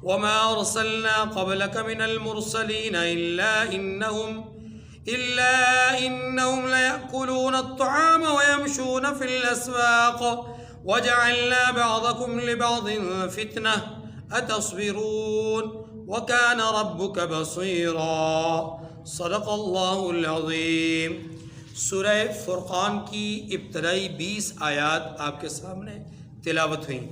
وما ارسلنا قبلك من المرسلين الا انهم ليأكلون الطعام ويمشون في الاسواق وجعلنا بعضكم لبعض فتنة اتصبرون وكان ربك بصيرا صدق اللہ العظیم۔ سورہ فرقان کی ابتدائی 20 آیات آپ کے سامنے تلاوت ہوئیں۔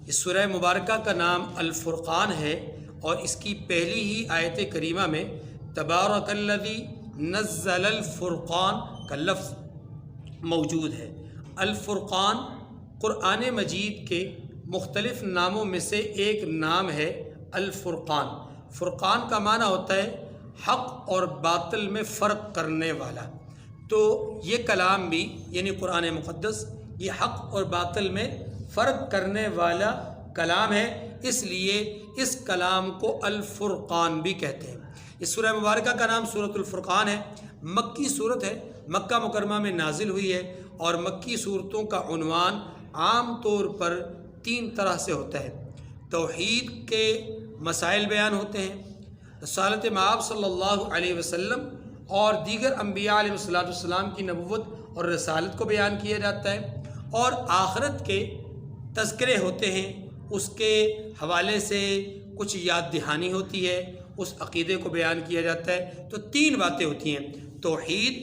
اس سورہ مبارکہ کا نام الفرقان ہے اور اس کی پہلی ہی آیت کریمہ میں تبارک الذی نزل الفرقان کا لفظ موجود ہے۔ الفرقان قرآن مجید کے مختلف ناموں میں سے ایک نام ہے الفرقان۔ فرقان کا معنی ہوتا ہے حق اور باطل میں فرق کرنے والا۔ تو یہ کلام بھی یعنی قرآن مقدس یہ حق اور باطل میں فرق کرنے والا کلام ہے، اس لیے اس کلام کو الفرقان بھی کہتے ہیں۔ اس سورہ مبارکہ کا نام سورۃ الفرقان ہے، مکی صورت ہے، مکہ مکرمہ میں نازل ہوئی ہے، اور مکی صورتوں کا عنوان عام طور پر 3 طرح سے ہوتا ہے۔ توحید کے مسائل بیان ہوتے ہیں، رسالت مآب صلی اللہ علیہ وسلم اور دیگر انبیاء علیہ السلام کی نبوت اور رسالت کو بیان کیا جاتا ہے، اور آخرت کے تذکرے ہوتے ہیں، اس کے حوالے سے کچھ یاد دہانی ہوتی ہے، اس عقیدے کو بیان کیا جاتا ہے۔ تو 3 باتیں ہوتی ہیں، توحید،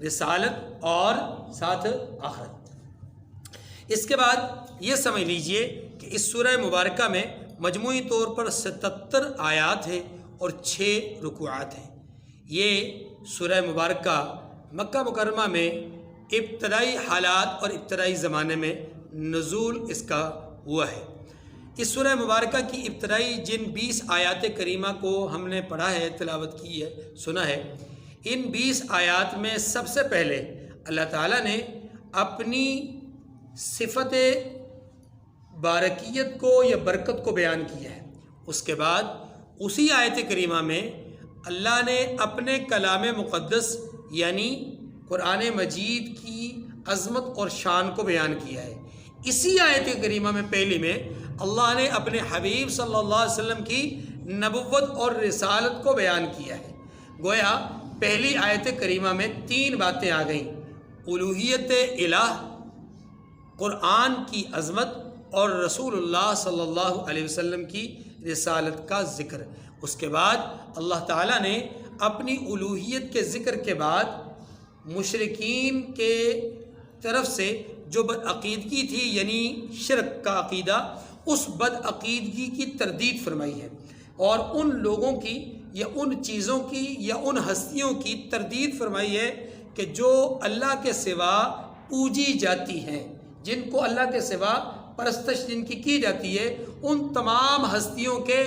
رسالت اور ساتھ آخرت۔ اس کے بعد یہ سمجھ لیجئے کہ اس سورہ مبارکہ میں مجموعی طور پر 77 آیات ہیں اور 6 رکوعات ہیں۔ یہ سورہ مبارکہ مکہ مکرمہ میں ابتدائی حالات اور ابتدائی زمانے میں نزول اس کا ہوا ہے۔ اس سورہ مبارکہ کی ابتدائی جن 20 آیات کریمہ کو ہم نے پڑھا ہے، تلاوت کی ہے، سنا ہے، ان 20 آیات میں سب سے پہلے اللہ تعالیٰ نے اپنی صفت بارکیت کو یا برکت کو بیان کیا ہے۔ اس کے بعد اسی آیت کریمہ میں اللہ نے اپنے کلام مقدس یعنی قرآن مجید کی عظمت اور شان کو بیان کیا ہے۔ اسی آیت کریمہ میں پہلی میں اللہ نے اپنے حبیب صلی اللہ علیہ وسلم کی نبوت اور رسالت کو بیان کیا ہے۔ گویا پہلی آیت کریمہ میں 3 باتیں آ گئیں، الوہیت الہ، قرآن کی عظمت اور رسول اللہ صلی اللہ علیہ وسلم کی رسالت کا ذکر۔ اس کے بعد اللہ تعالیٰ نے اپنی الوہیت کے ذکر کے بعد مشرکین کے طرف سے جو بدعقیدگی تھی یعنی شرک کا عقیدہ، اس بدعقیدگی کی تردید فرمائی ہے، اور ان لوگوں کی یا ان چیزوں کی یا ان ہستیوں کی تردید فرمائی ہے کہ جو اللہ کے سوا پوجی جاتی ہیں، جن کو اللہ کے سوا پرستش جن کی جاتی ہے، ان تمام ہستیوں کے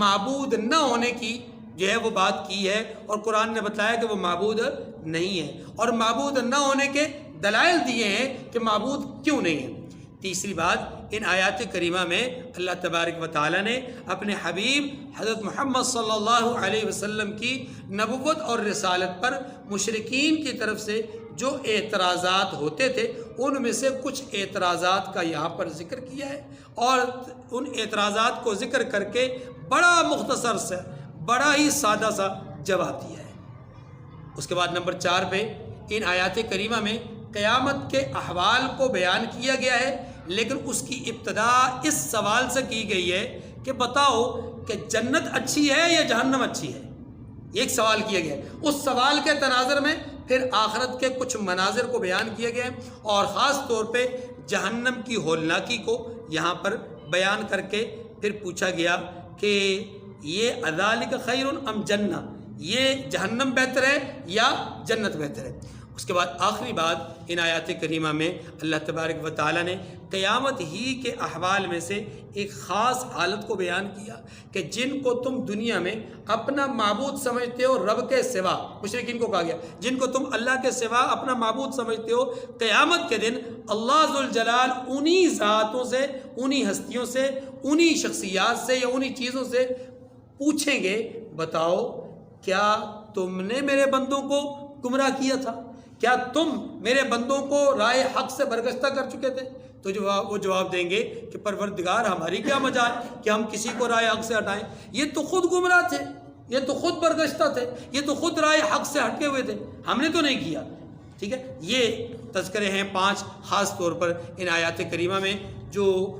معبود نہ ہونے کی جو ہے وہ بات کی ہے، اور قرآن نے بتایا کہ وہ معبود نہیں ہے، اور معبود نہ ہونے کے دلائل دیے ہیں کہ معبود کیوں نہیں ہے۔ تیسری بات، ان آیات کریمہ میں اللہ تبارک و تعالیٰ نے اپنے حبیب حضرت محمد صلی اللہ علیہ وسلم کی نبوت اور رسالت پر مشرکین کی طرف سے جو اعتراضات ہوتے تھے، ان میں سے کچھ اعتراضات کا یہاں پر ذکر کیا ہے، اور ان اعتراضات کو ذکر کر کے بڑا مختصر سے بڑا ہی سادہ سا جواب دیا ہے۔ اس کے بعد نمبر 4 پہ ان آیات کریمہ میں قیامت کے احوال کو بیان کیا گیا ہے، لیکن اس کی ابتدا اس سوال سے کی گئی ہے کہ بتاؤ کہ جنت اچھی ہے یا جہنم اچھی ہے۔ ایک سوال کیا گیا ہے، اس سوال کے تناظر میں پھر آخرت کے کچھ مناظر کو بیان کیا گیا ہے، اور خاص طور پہ جہنم کی ہولناکی کو یہاں پر بیان کر کے پھر پوچھا گیا کہ یہ اذالک خیر ام جنہ، یہ جہنم بہتر ہے یا جنت بہتر ہے۔ اس کے بعد آخری بات، ان آیات کریمہ میں اللہ تبارک و تعالیٰ نے قیامت ہی کے احوال میں سے ایک خاص حالت کو بیان کیا کہ جن کو تم دنیا میں اپنا معبود سمجھتے ہو رب کے سوا، مشرکین کو کہا گیا جن کو تم اللہ کے سوا اپنا معبود سمجھتے ہو، قیامت کے دن اللہ ذوالجلال انہی ذاتوں سے، انہی ہستیوں سے، انہی شخصیات سے یا انہی چیزوں سے پوچھیں گے، بتاؤ کیا تم نے میرے بندوں کو گمراہ کیا تھا؟ کیا تم میرے بندوں کو رائے حق سے برگشتہ کر چکے تھے؟ تو وہ جواب دیں گے کہ پروردگار ہماری کیا مجال کہ ہم کسی کو رائے حق سے ہٹائیں، یہ تو خود گمراہ تھے، یہ تو خود برگشتہ تھے، یہ تو خود رائے حق سے ہٹے ہوئے تھے، ہم نے تو نہیں کیا۔ ٹھیک ہے، یہ تذکرے ہیں 5 خاص طور پر ان آیات کریمہ میں، جو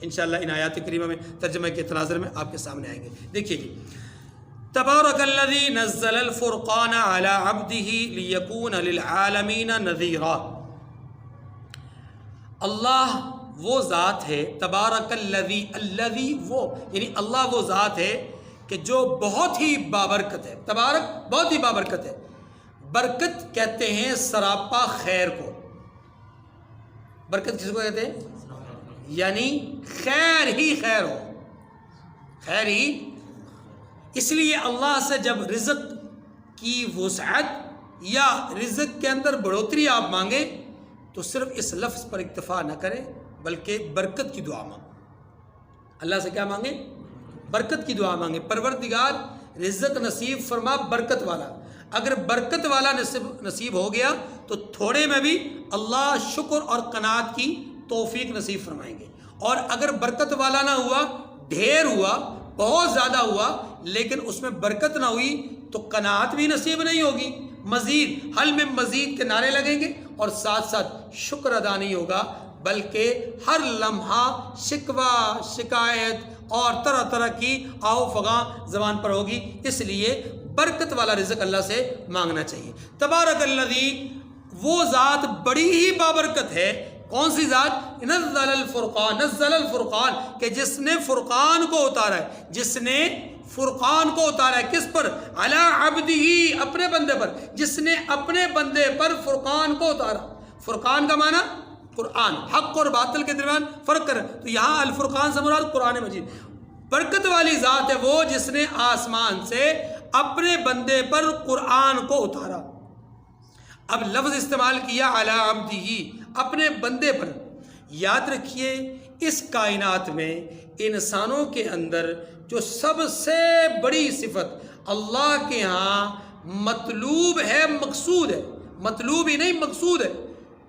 انشاءاللہ ان آیات کریمہ میں ترجمہ کے تناظر میں آپ کے سامنے آئیں گے۔ دیکھیے جی، تبارک الذی نزل الفرقان علی عبدہ لیکون للعالمین نذیرا۔ اللہ وہ ذات ہے، تبارک الذی، الذی وہ یعنی اللہ وہ ذات ہے کہ جو بہت ہی بابرکت ہے۔ تبارک بہت ہی بابرکت ہے، برکت کہتے ہیں سراپا خیر کو۔ برکت کس کو کہتے ہیں؟ یعنی خیر ہی خیر ہو، خیر ہی۔ اس لیے اللہ سے جب رزق کی وسعت یا رزق کے اندر بڑھوتری آپ مانگیں تو صرف اس لفظ پر اکتفا نہ کریں بلکہ برکت کی دعا مانگیں۔ اللہ سے کیا مانگیں؟ برکت کی دعا مانگیں، پروردگار رزق نصیب فرما برکت والا۔ اگر برکت والا نصیب ہو گیا تو تھوڑے میں بھی اللہ شکر اور قناعت کی توفیق نصیب فرمائیں گے، اور اگر برکت والا نہ ہوا، ڈھیر ہوا، بہت زیادہ ہوا، لیکن اس میں برکت نہ ہوئی تو قناعت بھی نصیب نہیں ہوگی، مزید حل میں مزید کے نعرے لگیں گے، اور ساتھ ساتھ شکر ادا نہیں ہوگا، بلکہ ہر لمحہ شکوہ شکایت اور طرح طرح کی آو فغاں زبان پر ہوگی۔ اس لیے برکت والا رزق اللہ سے مانگنا چاہیے۔ تبارک الذی، وہ ذات بڑی ہی بابرکت ہے۔ کون سی ذات؟ نزل الفرقان، نزل الفرقان، کہ جس نے فرقان کو اتارا ہے، جس نے فرقان کو اتارا ہے، کس پر؟ علی عبدہ، اپنے بندے پر، جس نے اپنے بندے پر فرقان کو اتارا۔ فرقان کا معنی قرآن، حق اور باطل کے درمیان فرق کر، تو یہاں الفرقان سے مراد قرآن مجید۔ برکت والی ذات ہے وہ جس نے آسمان سے اپنے بندے پر قرآن کو اتارا۔ اب لفظ استعمال کیا علی عبدہ، اپنے بندے پر۔ یاد رکھیے اس کائنات میں انسانوں کے اندر جو سب سے بڑی صفت اللہ کے ہاں مطلوب ہے، مقصود ہے، مطلوب ہی نہیں مقصود ہے،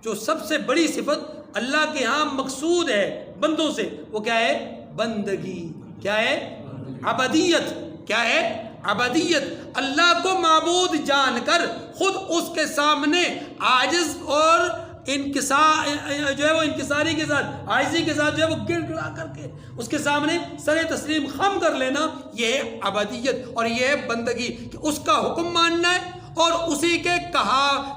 جو سب سے بڑی صفت اللہ کے ہاں مقصود ہے بندوں سے، وہ کیا ہے؟ بندگی۔ کیا ہے؟ عبدیت۔ کیا ہے؟ عبدیت۔ اللہ کو معبود جان کر خود اس کے سامنے عاجز اور انکساری کے ساتھ، عاجزی کے ساتھ جو ہے وہ گر گڑا کر کے اس کے سامنے سر تسلیم خم کر لینا، یہ ہے عبدیت اور یہ ہے بندگی، کہ اس کا حکم ماننا ہے اور اسی کے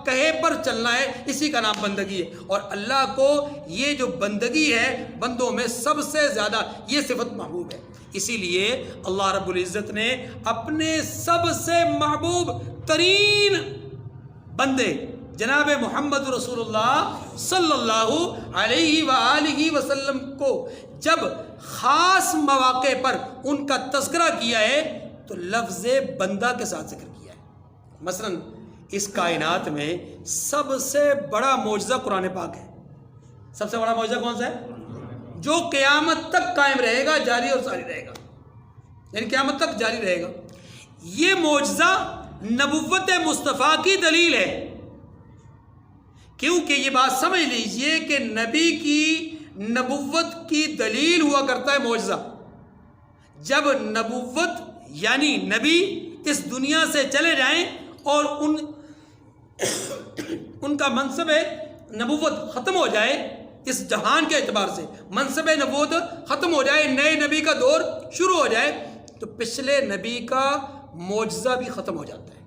کہے پر چلنا ہے، اسی کا نام بندگی ہے۔ اور اللہ کو یہ جو بندگی ہے بندوں میں سب سے زیادہ یہ صفت محبوب ہے۔ اسی لیے اللہ رب العزت نے اپنے سب سے محبوب ترین بندے جناب محمد رسول اللہ صلی اللہ علیہ وآلہ وسلم کو جب خاص مواقع پر ان کا تذکرہ کیا ہے تو لفظ بندہ کے ساتھ ذکر کیا ہے۔ مثلا اس کائنات میں سب سے بڑا معجزہ قرآن پاک ہے۔ سب سے بڑا معجزہ کون سا ہے؟ جو قیامت تک قائم رہے گا، جاری اور ساری رہے گا، یعنی قیامت تک جاری رہے گا۔ یہ معجزہ نبوت مصطفیٰ کی دلیل ہے، کیونکہ یہ بات سمجھ لیجئے کہ نبی کی نبوت کی دلیل ہوا کرتا ہے معجزہ۔ جب نبوت یعنی نبی اس دنیا سے چلے جائیں اور ان کا منصب نبوت ختم ہو جائے، اس جہان کے اعتبار سے منصب نبوت ختم ہو جائے، نئے نبی کا دور شروع ہو جائے، تو پچھلے نبی کا معجزہ بھی ختم ہو جاتا ہے۔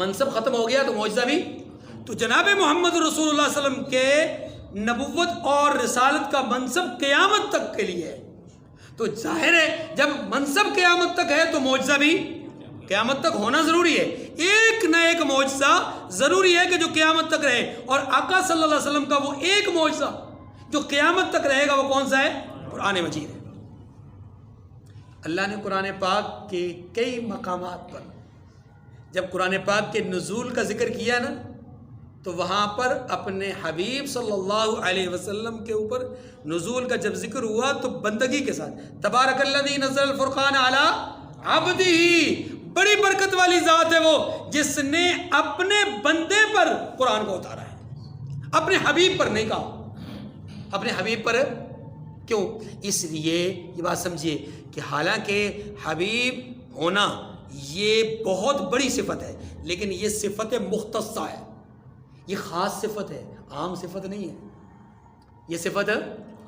منصب ختم ہو گیا تو معجزہ بھی۔ تو جناب محمد رسول اللہ صلی اللہ علیہ وسلم کے نبوت اور رسالت کا منصب قیامت تک کے لیے ہے، تو ظاہر ہے جب منصب قیامت تک ہے تو معجزہ بھی قیامت تک ہونا ضروری ہے۔ ایک نہ ایک معجزہ ضروری ہے کہ جو قیامت تک رہے، اور آقا صلی اللہ علیہ وسلم کا وہ ایک معجزہ جو قیامت تک رہے گا وہ کون سا ہے؟ قرآن مجید ہے۔ اللہ نے قرآن پاک کے کئی مقامات پر جب قرآن پاک کے نزول کا ذکر کیا نا، تو وہاں پر اپنے حبیب صلی اللہ علیہ وسلم کے اوپر نزول کا جب ذکر ہوا تو بندگی کے ساتھ، تبارک الذی نزل الفرقان علی عبدہ، بڑی برکت والی ذات ہے وہ جس نے اپنے بندے پر قرآن کو اتارا ہے۔ اپنے حبیب پر نہیں کہا. اپنے حبیب پر کیوں؟ اس لیے یہ بات سمجھیے کہ حالانکہ حبیب ہونا یہ بہت بڑی صفت ہے، لیکن یہ صفت مختصہ ہے، یہ خاص صفت ہے، عام صفت نہیں ہے. یہ صفت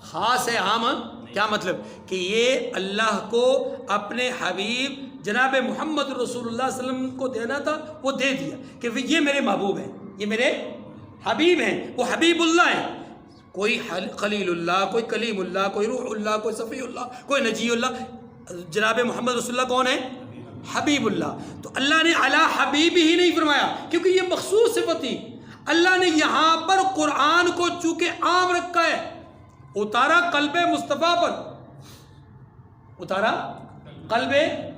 خاص ہے، عام. کیا مطلب؟ کہ یہ اللہ کو اپنے حبیب جناب محمد رسول اللہ صلی اللہ علیہ وسلم کو دینا تھا، وہ دے دیا کہ یہ میرے محبوب ہیں، یہ میرے حبیب ہیں، وہ حبیب اللہ ہیں. کوئی خلیل اللہ، کوئی کلیم اللہ، کوئی روح اللہ، کوئی صفی اللہ، کوئی نجی اللہ. جناب محمد رسول اللہ کون ہے؟ حبیب اللہ. تو اللہ نے علی حبیب ہی نہیں فرمایا کیونکہ یہ مخصوص صفت تھی. اللہ نے یہاں پر قرآن کو چونکہ عام رکھا ہے، اتارا قلب مصطفیٰ پر، اتارا قلب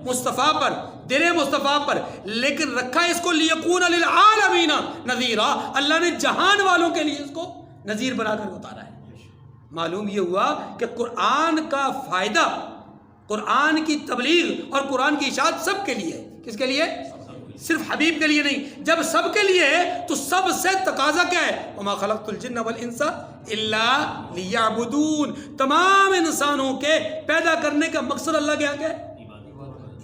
مصطفیٰ پر، دل مصطفیٰ پر، لیکن رکھا اس کو لیکون للعالمین نذیرا. اللہ نے جہان والوں کے لیے اس کو نذیر بنا کر اتارا ہے. معلوم یہ ہوا کہ قرآن کا فائدہ، قرآن کی تبلیغ اور قرآن کی اشاعت سب کے لیے ہے. کس کے لیے؟ صرف حبیب کے لیے نہیں. جب سب کے لیے ہے تو سب سے تقاضا کیا ہے؟ وما خلقت الجن والانس الا لیعبدون. تمام انسانوں کے پیدا کرنے کا مقصد اللہ کے کیا ہے؟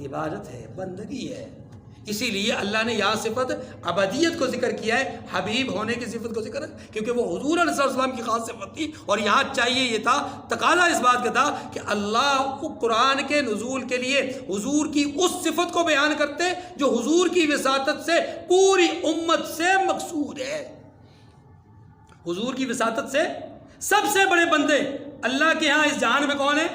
عبادت ہے، بندگی ہے. اسی لیے اللہ نے یہاں صفت عبدیت کو ذکر کیا ہے، حبیب ہونے کی صفت کو ذکر ہے، کیونکہ وہ حضور علیہ السلام کی خاص صفت تھی. اور یہاں چاہیے یہ تھا، تقاضا اس بات کا تھا کہ اللہ کو قرآن کے نزول کے لیے حضور کی اس صفت کو بیان کرتے جو حضور کی وساطت سے پوری امت سے مقصود ہے. حضور کی وساطت سے سب سے بڑے بندے اللہ کے ہاں اس جہان میں کون ہیں؟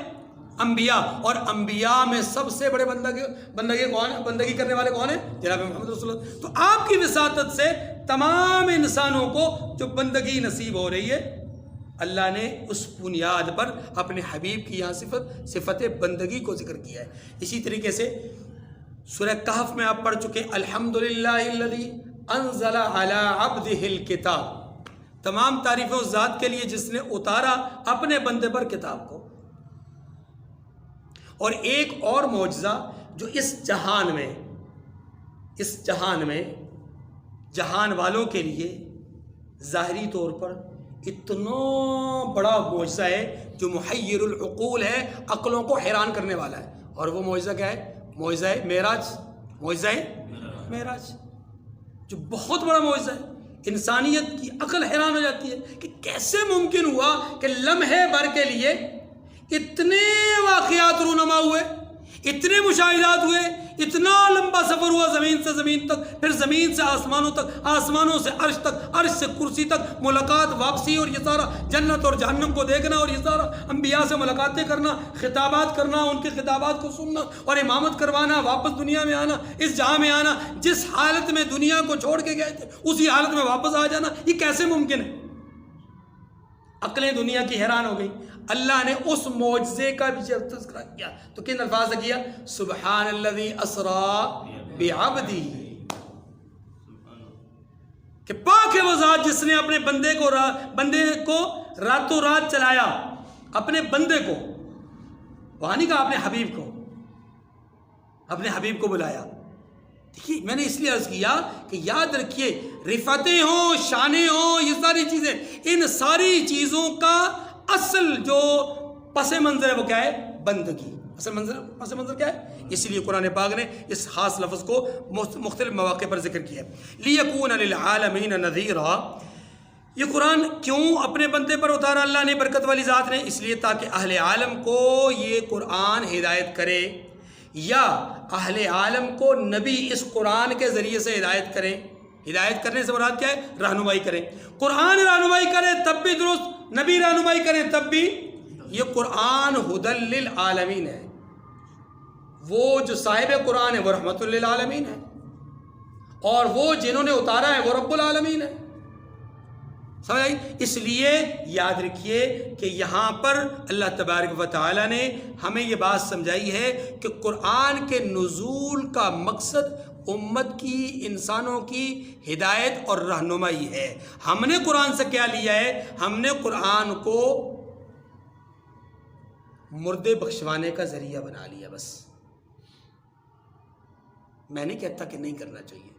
انبیاء. اور انبیاء میں سب سے بڑے بندگی کرنے والے کون ہیں؟ جناب محمد رسول اللہ. تو آپ کی وساطت سے تمام انسانوں کو جو بندگی نصیب ہو رہی ہے، اللہ نے اس بنیاد پر اپنے حبیب کی یہاں صفت بندگی کو ذکر کیا ہے. اسی طریقے سے سورہ کہف میں آپ پڑھ چکے الحمدللہ الذی انزل علی عبدہ الکتاب. تمام تعریفیں اس ذات کے لیے جس نے اتارا اپنے بندے پر کتاب کو. اور ایک اور معجزہ جو اس جہان میں جہان والوں کے لیے ظاہری طور پر اتنا بڑا معجزہ ہے، جو محیر العقول ہے، عقلوں کو حیران کرنے والا ہے. اور وہ معجزہ کیا ہے؟ معجزہ معراج، جو بہت بڑا معجزہ ہے. انسانیت کی عقل حیران ہو جاتی ہے کہ کیسے ممکن ہوا کہ لمحے بھر کے لیے اتنے واقعات رونما ہوئے، اتنے مشاہدات ہوئے، اتنا لمبا سفر ہوا زمین سے زمین تک، پھر زمین سے آسمانوں تک، آسمانوں سے عرش تک، عرش سے کرسی تک، ملاقات، واپسی، اور یہ سارا جنت اور جہنم کو دیکھنا، اور یہ سارا انبیاء سے ملاقاتیں کرنا، خطابات کرنا، ان کے خطابات کو سننا اور امامت کروانا، واپس دنیا میں آنا، اس جہاں میں آنا، جس حالت میں دنیا کو چھوڑ کے گئے تھے اسی حالت میں واپس آ جانا، یہ کیسے ممکن ہے؟ عقلیں دنیا کی حیران ہو گئی. اللہ نے اس معجزے کا بھی تذکرہ کیا تو کن الفاظ سے کیا؟ سبحان الذی اسری بعبدہ، کہ پاک ہے وہ ذات جس نے اپنے بندے کو راتوں رات چلایا. اپنے بندے کو، وہاں نہیں کہا اپنے حبیب کو، اپنے حبیب کو بلایا. دیکھیے میں نے اس لیے عرض کیا کہ یاد رکھیے رفعتیں ہوں، شانیں ہوں، یہ ساری چیزیں، ان ساری چیزوں کا اصل جو پس منظر ہے وہ کیا ہے؟ بندگی. پس منظر کیا ہے؟ اسی لیے قرآن پاک نے اس خاص لفظ کو مختلف مواقع پر ذکر کیا ہے. لیکون للعالمین نذیرا. یہ قرآن کیوں اپنے بندے پر اتارا اللہ نے، برکت والی ذات نے؟ اس لیے تاکہ اہل عالم کو یہ قرآن ہدایت کرے، یا اہل عالم کو نبی اس قرآن کے ذریعے سے ہدایت کرے. ہدایت کرنے سے مراد کیا ہے؟ رہنمائی کرے. قرآن رہنمائی کرے تب بھی درست، نبی رہنمائی کرے تب بھی. یہ قرآن ہدی للعالمین ہے. وہ جو صاحب قرآن ہے وہ رحمت للعالمین ہے، اور وہ جنہوں نے اتارا ہے وہ رب العالمین ہے. سمجھ آئی؟ اس لیے یاد رکھیے کہ یہاں پر اللہ تبارک و تعالی نے ہمیں یہ بات سمجھائی ہے کہ قرآن کے نزول کا مقصد امت کی، انسانوں کی ہدایت اور رہنمائی ہے. ہم نے قرآن سے کیا لیا ہے؟ ہم نے قرآن کو مردے بخشوانے کا ذریعہ بنا لیا. بس میں نہیں کہتا کہ نہیں کرنا چاہیے،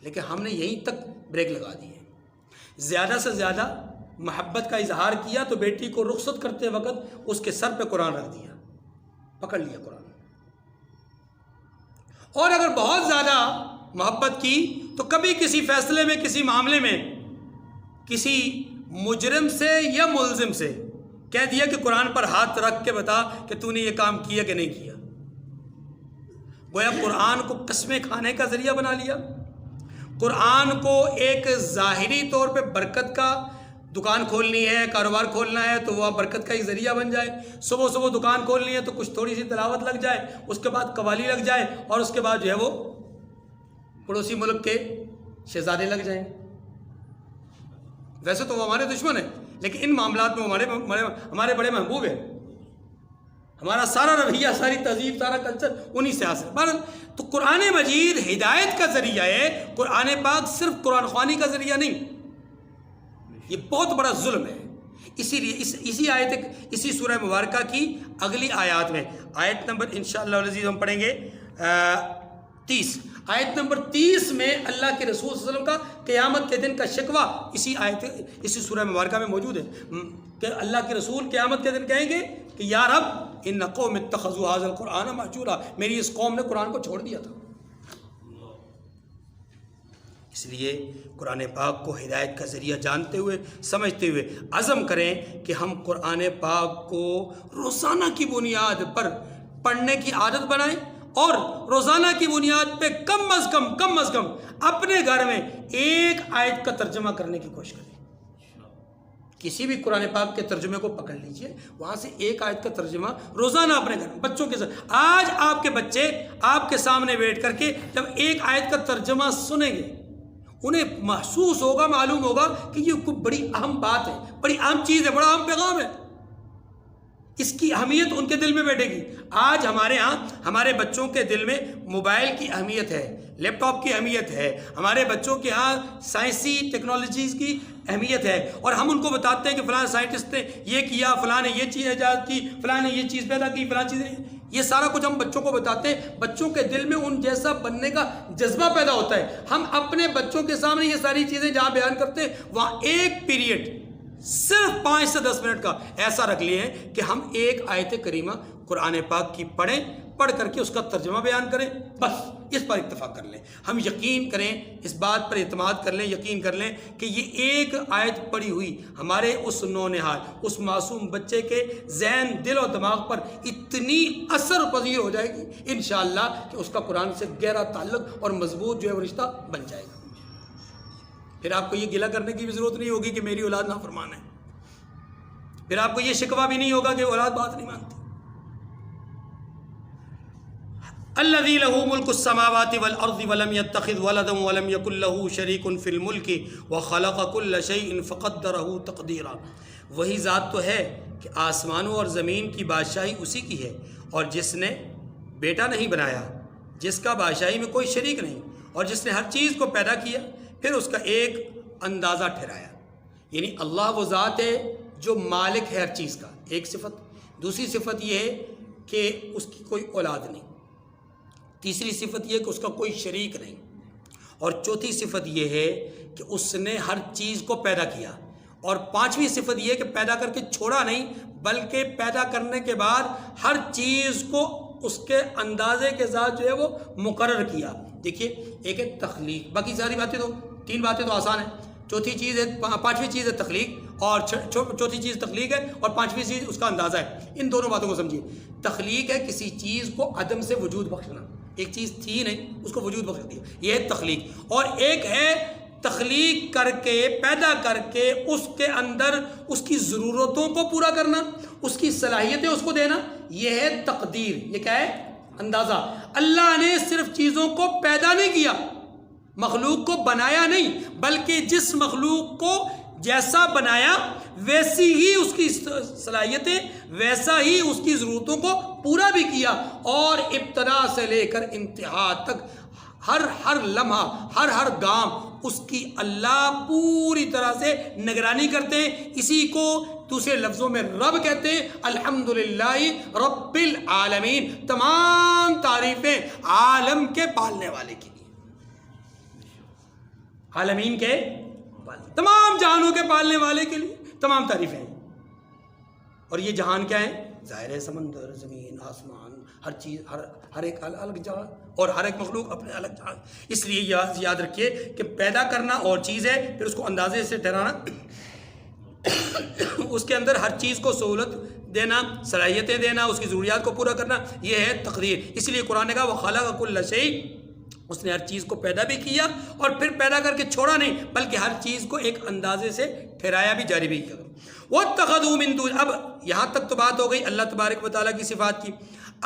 لیکن ہم نے یہیں تک بریک لگا دی ہے. زیادہ سے زیادہ محبت کا اظہار کیا تو بیٹی کو رخصت کرتے وقت اس کے سر پہ قرآن رکھ دیا، پکڑ لیا قرآن. اور اگر بہت زیادہ محبت کی تو کبھی کسی فیصلے میں، کسی معاملے میں کسی مجرم سے یا ملزم سے کہہ دیا کہ قرآن پر ہاتھ رکھ کے بتا کہ تو نے یہ کام کیا کہ نہیں کیا. گویا قرآن کو قسمیں کھانے کا ذریعہ بنا لیا، قرآن کو ایک ظاہری طور پہ برکت کا، دکان کھولنی ہے، کاروبار کھولنا ہے تو وہ برکت کا ہی ذریعہ بن جائے. صبح صبح دکان کھولنی ہے تو کچھ تھوڑی سی تلاوت لگ جائے، اس کے بعد قوالی لگ جائے، اور اس کے بعد جو ہے وہ پڑوسی ملک کے شہزادے لگ جائیں. ویسے تو وہ ہمارے دشمن ہیں، لیکن ان معاملات میں ہمارے بڑے محبوب ہیں. ہمارا سارا رویہ، ساری تہذیب، سارا کلچر انہی سے حاصل. بہرحال تو قرآن مجید ہدایت کا ذریعہ ہے، قرآن پاک صرف قرآن خوانی کا ذریعہ نہیں. یہ بہت بڑا ظلم ہے. اسی لیے اسی سورہ مبارکہ کی اگلی آیات میں، آیت نمبر انشاءاللہ العزیز ہم پڑھیں گے 30. آیت نمبر 30 میں اللہ کے رسول صلی اللہ علیہ وسلم کا قیامت کے دن کا شکوہ اسی سورہ مبارکہ میں موجود ہے کہ اللہ کے رسول قیامت کے دن کہیں گے کہ یا رب ان قوم اتخذوا ھذا القرآن مہجورا، میری اس قوم نے قرآن کو چھوڑ دیا تھا. اس لیے قرآن پاک کو ہدایت کا ذریعہ جانتے ہوئے، سمجھتے ہوئے عزم کریں کہ ہم قرآن پاک کو روزانہ کی بنیاد پر پڑھنے کی عادت بنائیں، اور روزانہ کی بنیاد پہ کم از کم اپنے گھر میں ایک آیت کا ترجمہ کرنے کی کوشش کریں. کسی بھی قرآن پاک کے ترجمے کو پکڑ لیجئے، وہاں سے ایک آیت کا ترجمہ روزانہ اپنے گھر میں بچوں کے ساتھ. آج آپ کے بچے آپ کے سامنے بیٹھ کر کے جب ایک آیت کا ترجمہ سنیں گے، انہیں محسوس ہوگا، معلوم ہوگا کہ یہ کوئی بڑی اہم بات ہے، بڑی اہم چیز ہے، بڑا اہم پیغام ہے. اس کی اہمیت ان کے دل میں بیٹھے گی. آج ہمارے ہاں ہمارے بچوں کے دل میں موبائل کی اہمیت ہے، لیپ ٹاپ کی اہمیت ہے، ہمارے بچوں کے ہاں سائنسی ٹیکنالوجیز کی اہمیت ہے، اور ہم ان کو بتاتے ہیں کہ فلاں سائنٹسٹ نے یہ کیا، فلاں نے یہ چیز ایجاد کی، فلاں نے یہ چیز پیدا کی، فلاں چیزیں. یہ سارا کچھ ہم بچوں کو بتاتے ہیں، بچوں کے دل میں ان جیسا بننے کا جذبہ پیدا ہوتا ہے. ہم اپنے بچوں کے سامنے یہ ساری چیزیں جہاں بیان کرتے ہیں، وہاں ایک پیریڈ صرف 5 سے 10 منٹ کا ایسا رکھ لیے ہیں کہ ہم ایک آیت کریمہ قرآن پاک کی پڑھ کر کے اس کا ترجمہ بیان کریں. بس اس پر اتفاق کر لیں. ہم یقین کریں، اس بات پر اعتماد کر لیں، یقین کر لیں کہ یہ ایک آیت پڑھی ہوئی ہمارے اس نونہال، اس معصوم بچے کے ذہن، دل و دماغ پر اتنی اثر پذیر ہو جائے گی انشاءاللہ کہ اس کا قرآن سے گہرا تعلق اور مضبوط جو ہے وہ رشتہ بن جائے گا. پھر آپ کو یہ گلہ کرنے کی بھی ضرورت نہیں ہوگی کہ میری اولاد نافرمان ہے. پھر آپ کو یہ شکوہ بھی نہیں ہوگا کہ اولاد بات نہیں مانتی. الذی لہ ملک السماوات والارض ولم یتخذ ولدا ولم یکن لہ شریک فی الملک وخلق کل شیء فقدرہ تقدیرا. وہی ذات تو ہے کہ آسمانوں اور زمین کی بادشاہی اسی کی ہے، اور جس نے بیٹا نہیں بنایا، جس کا بادشاہی میں کوئی شریک نہیں، اور جس نے ہر چیز کو پیدا کیا پھر اس کا ایک اندازہ ٹھہرایا. یعنی اللہ وہ ذات ہے جو مالک ہے ہر چیز کا، ایک صفت. دوسری صفت یہ ہے کہ اس کی کوئی اولاد نہیں. تیسری صفت یہ ہے کہ اس کا کوئی شریک نہیں. اور چوتھی صفت یہ ہے کہ اس نے ہر چیز کو پیدا کیا. اور پانچویں صفت یہ ہے کہ پیدا کر کے چھوڑا نہیں، بلکہ پیدا کرنے کے بعد ہر چیز کو اس کے اندازے کے ساتھ جو ہے وہ مقرر کیا. دیکھیے، ایک ہے تخلیق، باقی ساری باتیں تو 3 باتیں تو آسان ہیں. چوتھی چیز ہے، پانچویں چیز ہے تخلیق، اور چوتھی چیز تخلیق ہے، اور پانچویں چیز اس کا اندازہ ہے. ان دونوں باتوں کو سمجھیے. تخلیق ہے کسی چیز کو عدم سے وجود بخشنا، ایک چیز تھی نہیں اس کو وجود بخش دیا، یہ ہے تخلیق. اور ایک ہے تخلیق کر کے، پیدا کر کے اس کے اندر اس کی ضرورتوں کو پورا کرنا، اس کی صلاحیتیں اس کو دینا، یہ ہے تقدیر. یہ کیا ہے؟ اندازہ. اللہ نے صرف چیزوں کو پیدا نہیں کیا، مخلوق کو بنایا نہیں، بلکہ جس مخلوق کو جیسا بنایا ویسی ہی اس کی صلاحیتیں، ویسا ہی اس کی ضرورتوں کو پورا بھی کیا. اور ابتدا سے لے کر انتہا تک ہر لمحہ، ہر گام اس کی اللہ پوری طرح سے نگرانی کرتے ہیں. اسی کو دوسرے لفظوں میں رب کہتے ہیں. الحمدللہ رب العالمین، تمام تعریفیں عالم کے پالنے والے کی. عالمین کے تمام جہانوں کے پالنے والے کے لیے تمام تعریفیں ہیں. اور یہ جہان کیا ہے؟ ظاہر ہے سمندر، زمین، آسمان، ہر چیز، ہر ایک الگ جہان، اور ہر ایک مخلوق اپنے الگ جہان. اس لیے یاد رکھیے کہ پیدا کرنا اور چیز ہے، پھر اس کو اندازے سے ٹھہرانا، اس کے اندر ہر چیز کو سہولت دینا، صلاحیتیں دینا، اس کی ضروریات کو پورا کرنا، یہ ہے تقدیر. اس لیے قرآن نے کہا وَخَلَقَ كُلَّ شَيْءٍ، اس نے ہر چیز کو پیدا بھی کیا اور پھر پیدا کر کے چھوڑا نہیں، بلکہ ہر چیز کو ایک اندازے سے ٹھہرایا بھی، جاری بھی کیا. وَاتَّخَذُوا مِن دُونِ، اب یہاں تک تو بات ہو گئی اللہ تبارک و تعالیٰ کی صفات کی.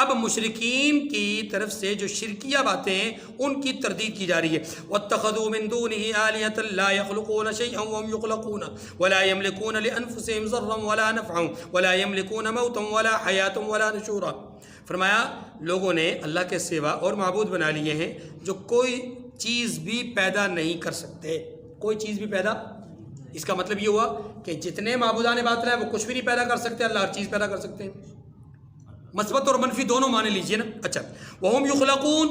اب مشرکین کی طرف سے جو شرکیہ باتیں ہیں ان کی تردید کی جا رہی ہے. وَاتَّخَذُوا مِن دُونِهِ آلِهَةً لَا يَخْلُقُونَ شَيْئًا وَهُمْ يُخْلَقُونَ وَلَا يَمْلِكُونَ لِأَنفُسِهِمْ ضَرًّا وَلَا نَفْعًا وَلَا يَمْلِكُونَ مَوْتًا وَلَا حَيَاةً وَلَا نُشُورًا. فرمایا لوگوں نے اللہ کے سوا اور معبود بنا لیے ہیں جو کوئی چیز بھی پیدا نہیں کر سکتے. کوئی چیز بھی پیدا، اس کا مطلب یہ ہوا کہ جتنے معبودان باطل ہیں وہ کچھ بھی نہیں پیدا کر سکتے، اللہ ہر چیز پیدا کر سکتے ہیں. مثبت اور منفی دونوں معنی لیجئے نا. اچھا، وَهُمْ يُخْلَقُونَ،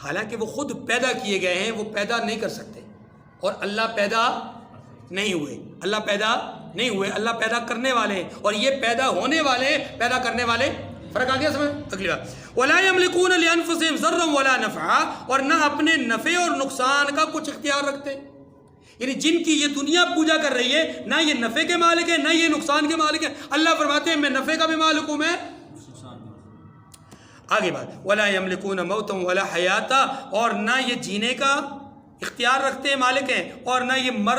حالانکہ وہ خود پیدا کیے گئے ہیں، وہ پیدا نہیں کر سکتے. اور اللہ پیدا نہیں ہوئے، اللہ پیدا نہیں ہوئے، اللہ پیدا کرنے والے ہیں، اور یہ پیدا ہونے والے ہیں، پیدا کرنے والے. فرق آ گیا سمجھ؟ اگلی بات، وَلَا يَمْلِكُونَ لِأَنفُسِهِمْ ضَرًّا وَلَا نَفْعًا، اور نہ اپنے نفع اور نقصان کا کچھ اختیار رکھتے. یعنی جن کی یہ دنیا پوجا کر رہی ہے، نہ یہ نفع کے مالک ہے نہ یہ نقصان کے مالک ہے. اللہ فرماتے ہیں میں نفع کا بھی مالک ہوں، میں. آگے بات، وَلَا يَمْلِكُونَ مَوْتًا وَلَا حَيَاةً، اور نہ یہ جینے کا اختیار رکھتے ہیں، مالک ہیں، اور نہ یہ مر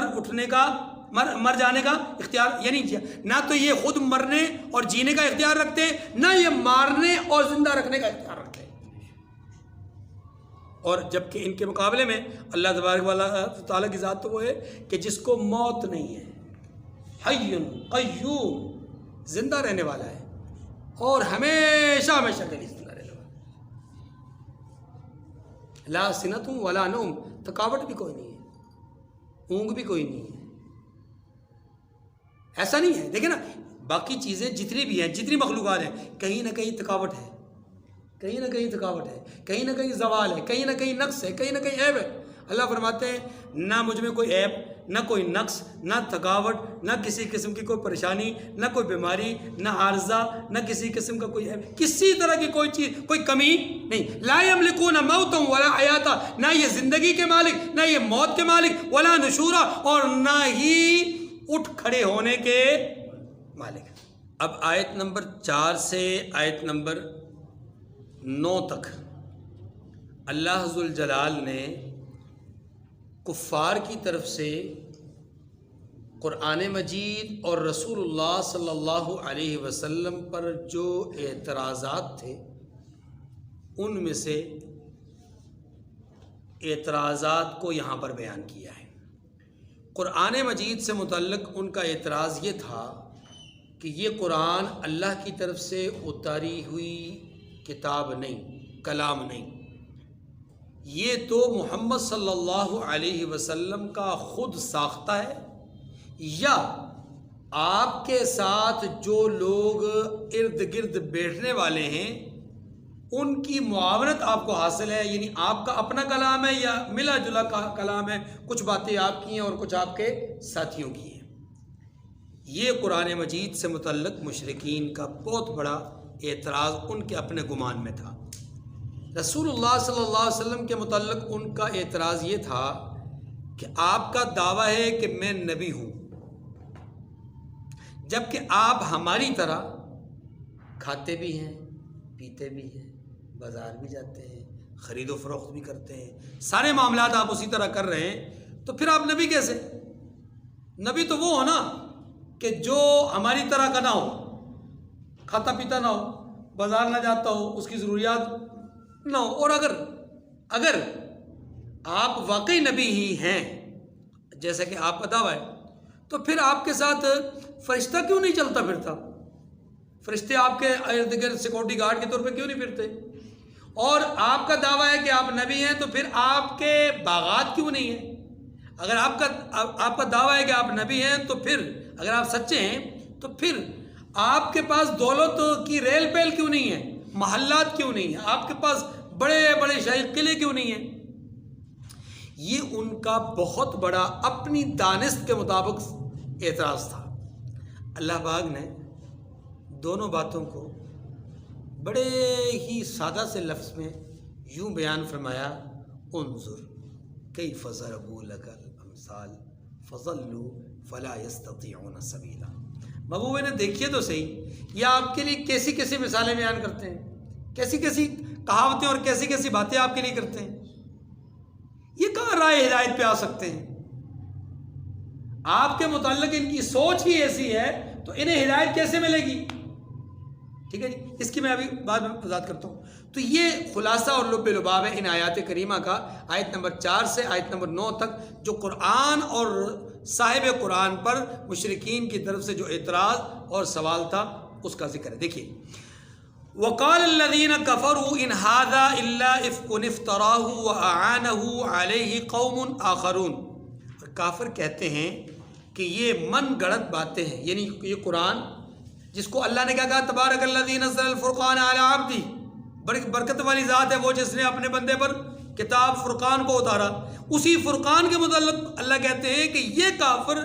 جانے کا اختیار، یعنی نہ تو یہ خود مرنے اور جینے کا اختیار رکھتے ہیں، نہ یہ مارنے اور زندہ رکھنے کا اختیار رکھتے ہیں. اور جبکہ ان کے مقابلے میں اللہ تبارک و تعالیٰ کی ذات تو وہ ہے کہ جس کو موت نہیں ہے، حی قیوم، زندہ رہنے والا ہے، اور ہمیشہ ہمیشہ کے لیے زندہ رہنے والا. لا سنۃ ولا نوم، تھکاوٹ بھی کوئی نہیں ہے، اونگ بھی کوئی نہیں ہے. ایسا نہیں ہے. دیکھیں نا باقی چیزیں جتنی بھی ہیں، جتنی مخلوقات ہیں، کہیں نہ کہیں تھکاوٹ ہے، کہیں نہ کہیں تھکاوٹ ہے، کہیں نہ کہیں زوال ہے، کہیں نہ کہیں نقص ہے، کہیں نہ کہیں عیب ہے. اللہ فرماتے ہیں نہ مجھ میں کوئی عیب، نہ کوئی نقص، نہ تھکاوٹ، نہ کسی قسم کی کوئی پریشانی، نہ کوئی بیماری، نہ عارضہ، نہ کسی قسم کا کوئی عیب، کسی طرح کی کوئی چیز، کوئی کمی نہیں. لا یملکون موتا ولا حیاتا، نہ یہ زندگی کے مالک، نہ یہ موت کے مالک، ولا نشورا، اور نہ ہی اٹھ کھڑے ہونے کے مالک. اب آیت نمبر 4 سے آیت نمبر 9 تک اللہ ذوالجلال نے کفار کی طرف سے قرآن مجید اور رسول اللہ صلی اللہ علیہ وسلم پر جو اعتراضات تھے، ان میں سے اعتراضات کو یہاں پر بیان کیا ہے. قرآن مجید سے متعلق ان کا اعتراض یہ تھا کہ یہ قرآن اللہ کی طرف سے اتاری ہوئی کتاب نہیں، کلام نہیں، یہ تو محمد صلی اللہ علیہ وسلم کا خود ساختہ ہے، یا آپ کے ساتھ جو لوگ ارد گرد بیٹھنے والے ہیں ان کی معاونت آپ کو حاصل ہے، یعنی آپ کا اپنا کلام ہے یا ملا جلا کلام ہے، کچھ باتیں آپ کی ہیں اور کچھ آپ کے ساتھیوں کی ہیں. یہ قرآن مجید سے متعلق مشرکین کا بہت بڑا اعتراض ان کے اپنے گمان میں تھا. رسول اللہ صلی اللہ علیہ وسلم کے متعلق ان کا اعتراض یہ تھا کہ آپ کا دعویٰ ہے کہ میں نبی ہوں، جبکہ آپ ہماری طرح کھاتے بھی ہیں، پیتے بھی ہیں، بازار بھی جاتے ہیں، خرید و فروخت بھی کرتے ہیں، سارے معاملات آپ اسی طرح کر رہے ہیں، تو پھر آپ نبی کیسے؟ نبی تو وہ ہو نا کہ جو ہماری طرح کا نہ ہو، کھاتا پیتا نہ ہو، بازار نہ جاتا ہو، اس کی ضروریات نہ ہو. اور اگر آپ واقعی نبی ہی ہیں جیسا کہ آپ کا دعویٰ ہے، تو پھر آپ کے ساتھ فرشتہ کیوں نہیں چلتا پھرتا؟ فرشتے آپ کے ارد گرد سیکورٹی گارڈ کے طور پہ کیوں نہیں پھرتے؟ اور آپ کا دعویٰ ہے کہ آپ نبی ہیں، تو پھر آپ کے باغات کیوں نہیں ہیں؟ اگر آپ کا دعویٰ ہے کہ آپ نبی ہیں، تو پھر اگر آپ سچے ہیں تو پھر آپ کے پاس دولت کی ریل پیل کیوں نہیں ہے؟ محلات کیوں نہیں ہیں؟ آپ کے پاس بڑے بڑے شاہی قلعے کیوں نہیں ہیں؟ یہ ان کا بہت بڑا اپنی دانست کے مطابق اعتراض تھا۔ اللہ پاک نے دونوں باتوں کو بڑے ہی سادہ سے لفظ میں یوں بیان فرمایا، انظر کیف ضربوا لک الامثال فضلوا فلا یستطیعون سبیلا۔ محبوب نے دیکھیے تو صحیح، یہ آپ کے لیے کیسی کیسی مثالیں بیان کرتے ہیں، کیسی کیسی کہاوتیں اور کیسی کیسی باتیں آپ کے لیے کرتے ہیں، یہ کہاں رائے ہدایت پہ آ سکتے ہیں؟ آپ کے متعلق ان کی سوچ ہی ایسی ہے تو انہیں ہدایت کیسے ملے گی؟ ٹھیک ہے جی، اس کی میں ابھی بعد میں وضاحت کرتا ہوں۔ تو یہ خلاصہ اور لب لباب ہے ان آیات کریمہ کا، آیت نمبر 4 سے آیت نمبر 9 تک، جو قرآن اور صاحب قرآن پر مشرکین کی طرف سے جو اعتراض اور سوال تھا اس کا ذکر ہے۔ دیکھیے، وقال الذين كفروا ان هذا الا افك افتراه واعانه عليه قوم آخرون۔ کافر کہتے ہیں کہ یہ من گڑت باتیں ہیں، یعنی یہ قرآن جس کو اللہ نے کیا کہا، تبارک الذی نزل الفرقان علی عبدہ، برکت والی ذات ہے وہ جس نے اپنے بندے پر کتاب فرقان کو اتارا، اسی فرقان کے متعلق اللہ کہتے ہیں کہ یہ کافر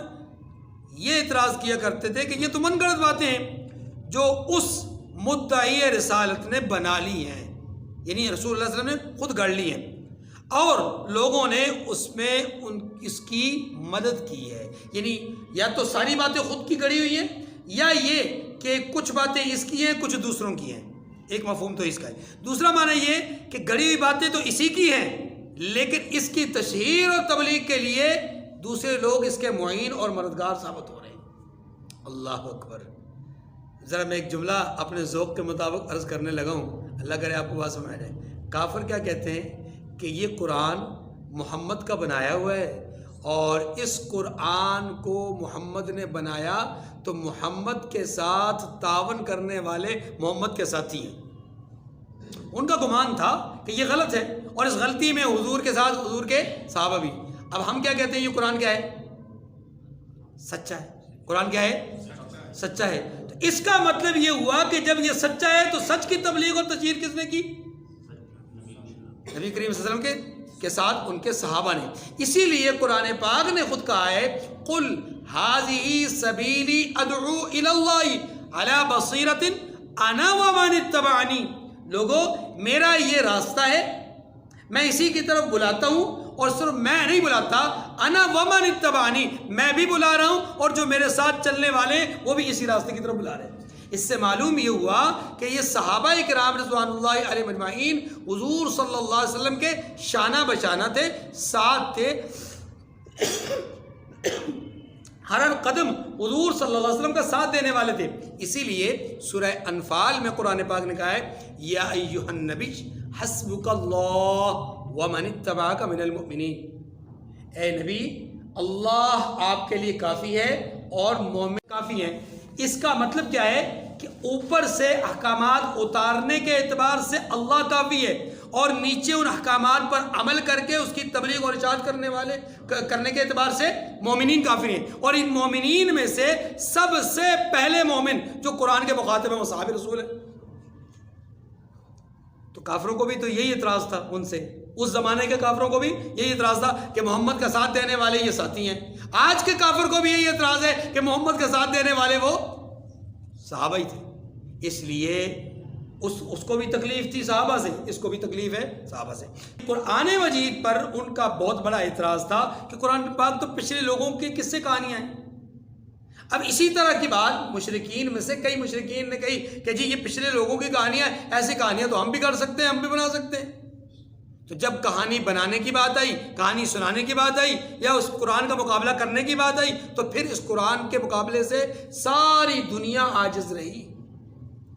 یہ اعتراض کیا کرتے تھے کہ یہ تو من گڑت باتیں ہیں جو اس مدعی رسالت نے بنا لی ہیں، یعنی رسول اللہ صلی اللہ علیہ وسلم نے خود گڑھ لی ہیں، اور لوگوں نے اس میں اس کی مدد کی ہے، یعنی یا تو ساری باتیں خود کی گڑھی ہوئی ہیں، یا یہ کہ کچھ باتیں اس کی ہیں کچھ دوسروں کی ہیں۔ ایک مفہوم تو اس کا ہے۔ دوسرا معنی یہ کہ گڑھی ہوئی باتیں تو اسی کی ہیں، لیکن اس کی تشہیر اور تبلیغ کے لیے دوسرے لوگ اس کے معین اور مددگار ثابت ہو رہے ہیں۔ اللہ اکبر۔ ذرا میں ایک جملہ اپنے ذوق کے مطابق عرض کرنے لگا ہوں، اللہ کرے آپ کو بات سمجھ آئے۔ کافر کیا کہتے ہیں کہ یہ قرآن محمد کا بنایا ہوا ہے، اور اس قرآن کو محمد نے بنایا تو محمد کے ساتھ تعاون کرنے والے محمد کے ساتھی ہیں۔ ان کا گمان تھا کہ یہ غلط ہے، اور اس غلطی میں حضور کے ساتھ حضور کے صحابہ بھی۔ اب ہم کیا کہتے ہیں، یہ قرآن کیا ہے؟ سچا ہے۔ قرآن کیا ہے؟ سچا ہے۔ تو اس کا مطلب یہ ہوا کہ جب یہ سچا ہے تو سچ کی تبلیغ اور تشہیر کس نے کی؟ نبی کریم صلی اللہ علیہ وسلم کے ساتھ ان کے صحابہ نے۔ اسی لیے قرآن پاک نے خود کہا ہے، قل ھذہ سبیلی ادعو الی اللہ علی بصیرۃ انا ومن اتبعنی۔ لوگو، میرا یہ راستہ ہے، میں اسی کی طرف بلاتا ہوں، اور صرف میں نہیں بلاتا، انا ومن اتبعنی، میں بھی بلا رہا ہوں، اور جو میرے ساتھ چلنے والے وہ بھی اسی راستے کی طرف بلا رہے ہیں۔ اس سے معلوم یہ ہوا کہ یہ صحابہ کرام رضوان اللہ علیہ مجمعین حضور صلی اللہ علیہ وسلم کے شانہ بشانہ تھے، ساتھ تھے، ہر قدم حضور صلی اللہ علیہ وسلم کا ساتھ دینے والے تھے۔ اسی لیے سورہ انفال میں قرآن پاک نے کہا ہے، یا ایھا النبی حسبک اللہ ومن اتبعک من المؤمنین۔ اے نبی، اللہ آپ کے لیے کافی ہے اور مومن کافی ہیں۔ اس کا مطلب کیا ہے کہ اوپر سے احکامات اتارنے کے اعتبار سے اللہ کافی ہے، اور نیچے ان احکامات پر عمل کر کے اس کی تبلیغ اور ارشاد کرنے کے اعتبار سے مومنین کافی ہیں۔ اور ان مومنین میں سے سب سے پہلے مومن جو قرآن کے مخاطب ہیں وہ صحابہ رسول ہیں۔ تو کافروں کو بھی تو یہی اعتراض تھا ان سے، اس زمانے کے کافروں کو بھی یہی اعتراض تھا کہ محمد کا ساتھ دینے والے یہ ساتھی ہیں۔ آج کے کافر کو بھی یہی اعتراض ہے کہ محمد کا ساتھ دینے والے وہ صحابہ ہی تھے۔ اس لیے اس کو بھی تکلیف تھی صحابہ سے، اس کو بھی تکلیف ہے صحابہ سے۔ قرآن مجید پر ان کا بہت بڑا اعتراض تھا کہ قرآن پاک تو پچھلے لوگوں کی قصے کہانیاں ہیں۔ اب اسی طرح کی بات مشرکین میں سے کئی مشرکین نے کہی کہ جی یہ پچھلے لوگوں کی کہانیاں، ایسی کہانیاں تو ہم بھی کر سکتے ہیں، ہم بھی بنا سکتے ہیں۔ تو جب کہانی بنانے کی بات آئی، کہانی سنانے کی بات آئی، یا اس قرآن کا مقابلہ کرنے کی بات آئی، تو پھر اس قرآن کے مقابلے سے ساری دنیا عاجز رہی۔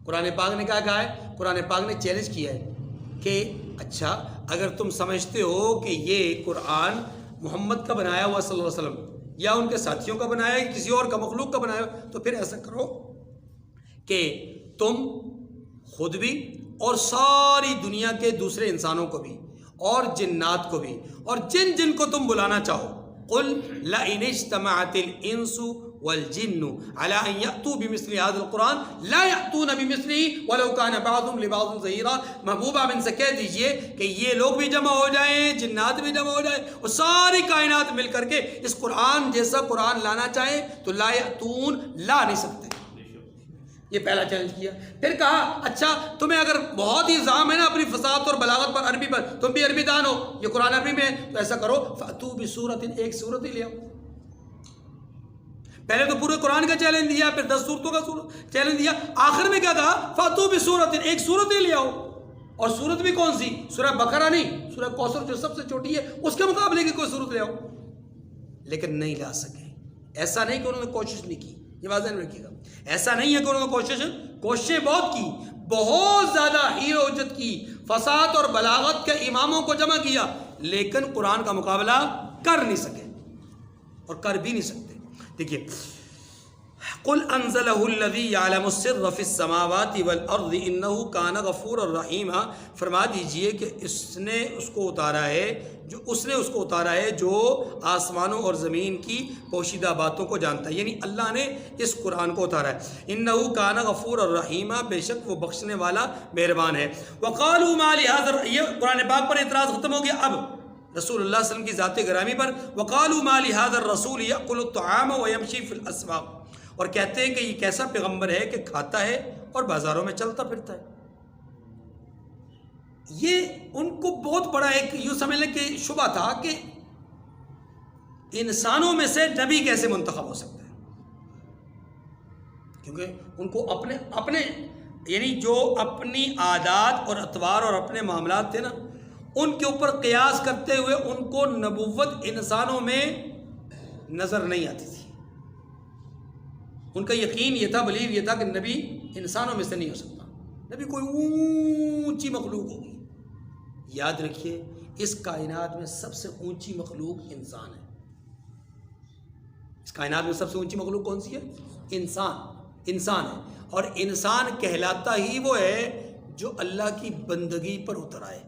قرآن پاک نے کیا کہا ہے؟ قرآن پاک نے چیلنج کیا ہے کہ اچھا اگر تم سمجھتے ہو کہ یہ قرآن محمد کا بنایا ہوا صلی اللہ علیہ وسلم یا ان کے ساتھیوں کا بنایا ہے، کسی اور کا مخلوق کا بنایا ہوا، تو پھر ایسا کرو کہ تم خود بھی اور ساری دنیا کے دوسرے انسانوں کو بھی اور جنات کو بھی اور جن کو تم بلانا چاہو، قل لئن اجتمعت الانس والجن على ان ياتوا بمثل هذا القرآن لا ياتون بمثله ولو كان بعضهم لبعض ظهيرا. محبوب آپ ان سے کہہ دیجئے کہ یہ لوگ بھی جمع ہو جائیں، جنات بھی جمع ہو جائیں، اور ساری کائنات مل کر کے اس قرآن جیسا قرآن لانا چاہیں تو لا یاتون، لا نہیں سکتے. یہ پہلا چیلنج کیا. پھر کہا اچھا تمہیں اگر بہت ہی زام ہے نا اپنی فصاحت اور بلاغت پر، عربی پر، تم بھی عربی دان ہو، یہ قرآن عربی میں ہے، تو ایسا کرو فَأْتُوا بِسُورَةٍ، ایک سورت ہی لے آؤ. پہلے تو پورے قرآن کا چیلنج دیا، پھر 10 سورتوں کا چیلنج دیا، آخر میں کیا کہا فَأْتُوا بِسُورَةٍ، ایک سورت ہی لے آؤ. اور سورت بھی کون سی؟ سورہ بقرہ نہیں، سورہ کوثر جو سب سے چھوٹی ہے اس کے مقابلے کی کوئی سورت لے آؤ. لیکن نہیں لا سکے. ایسا نہیں کہ انہوں نے کوشش نہیں کی، یہ واضح رکھیے گا. ایسا نہیں ہے کہ انہوں نے کوششیں بہت کی، بہت زیادہ حیل و حجت کی، فصاحت اور بلاغت کے اماموں کو جمع کیا، لیکن قرآن کا مقابلہ کر نہیں سکے اور کر بھی نہیں سکتے. دیکھیے قل انزلہ الذی یعلم السر فی السماوات والارض انہ کان غفورا رحیما. فرما دیجئے کہ اس نے اس کو اتارا ہے جو آسمانوں اور زمین کی پوشیدہ باتوں کو جانتا ہے، یعنی اللہ نے اس قرآن کو اتارا ہے. انہ کان غفورا رحیما، بے شک وہ بخشنے والا مہربان ہے. وقالوا ما لهذا، یہ قرآن پاک پر اعتراض ختم ہو گیا. اب رسول اللہ صلی اللہ علیہ وسلم کی ذات گرامی پر وقالوا ما لهذا الرسول يأكل الطعام ويمشي في الاسواق، اور کہتے ہیں کہ یہ کیسا پیغمبر ہے کہ کھاتا ہے اور بازاروں میں چلتا پھرتا ہے. یہ ان کو بہت بڑا ایک یوں سمجھ لیں کہ شبہ تھا کہ انسانوں میں سے نبی کیسے منتخب ہو سکتا ہے، کیونکہ ان کو اپنے یعنی جو اپنی عادات اور اطوار اور اپنے معاملات تھے نا، ان کے اوپر قیاس کرتے ہوئے ان کو نبوت انسانوں میں نظر نہیں آتی تھی. ان کا یقین یہ تھا، بلیو یہ تھا کہ نبی انسانوں میں سے نہیں ہو سکتا، نبی کوئی اونچی مخلوق ہوگی. یاد رکھیے اس کائنات میں سب سے اونچی مخلوق انسان ہے. اس کائنات میں سب سے اونچی مخلوق کون سی ہے؟ انسان ہے. اور انسان کہلاتا ہی وہ ہے جو اللہ کی بندگی پر اتر آئے.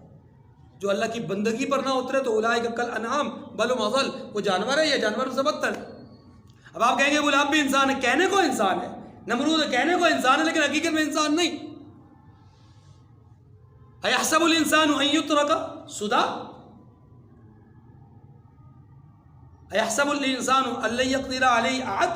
جو اللہ کی بندگی پر نہ اترے تو اولئک کالانعام بل هم اضل، وہ جانور ہے یا جانور سے بدتر. اب آپ کہیں گے غلام بھی انسان ہے، کہنے کو انسان ہے، نمرود کہنے کو انسان ہے لیکن حقیقت میں انسان نہیں. ایحسب الانسان ان یترک سدی، ایحسب الانسان ان لن یقدر علیہ احد،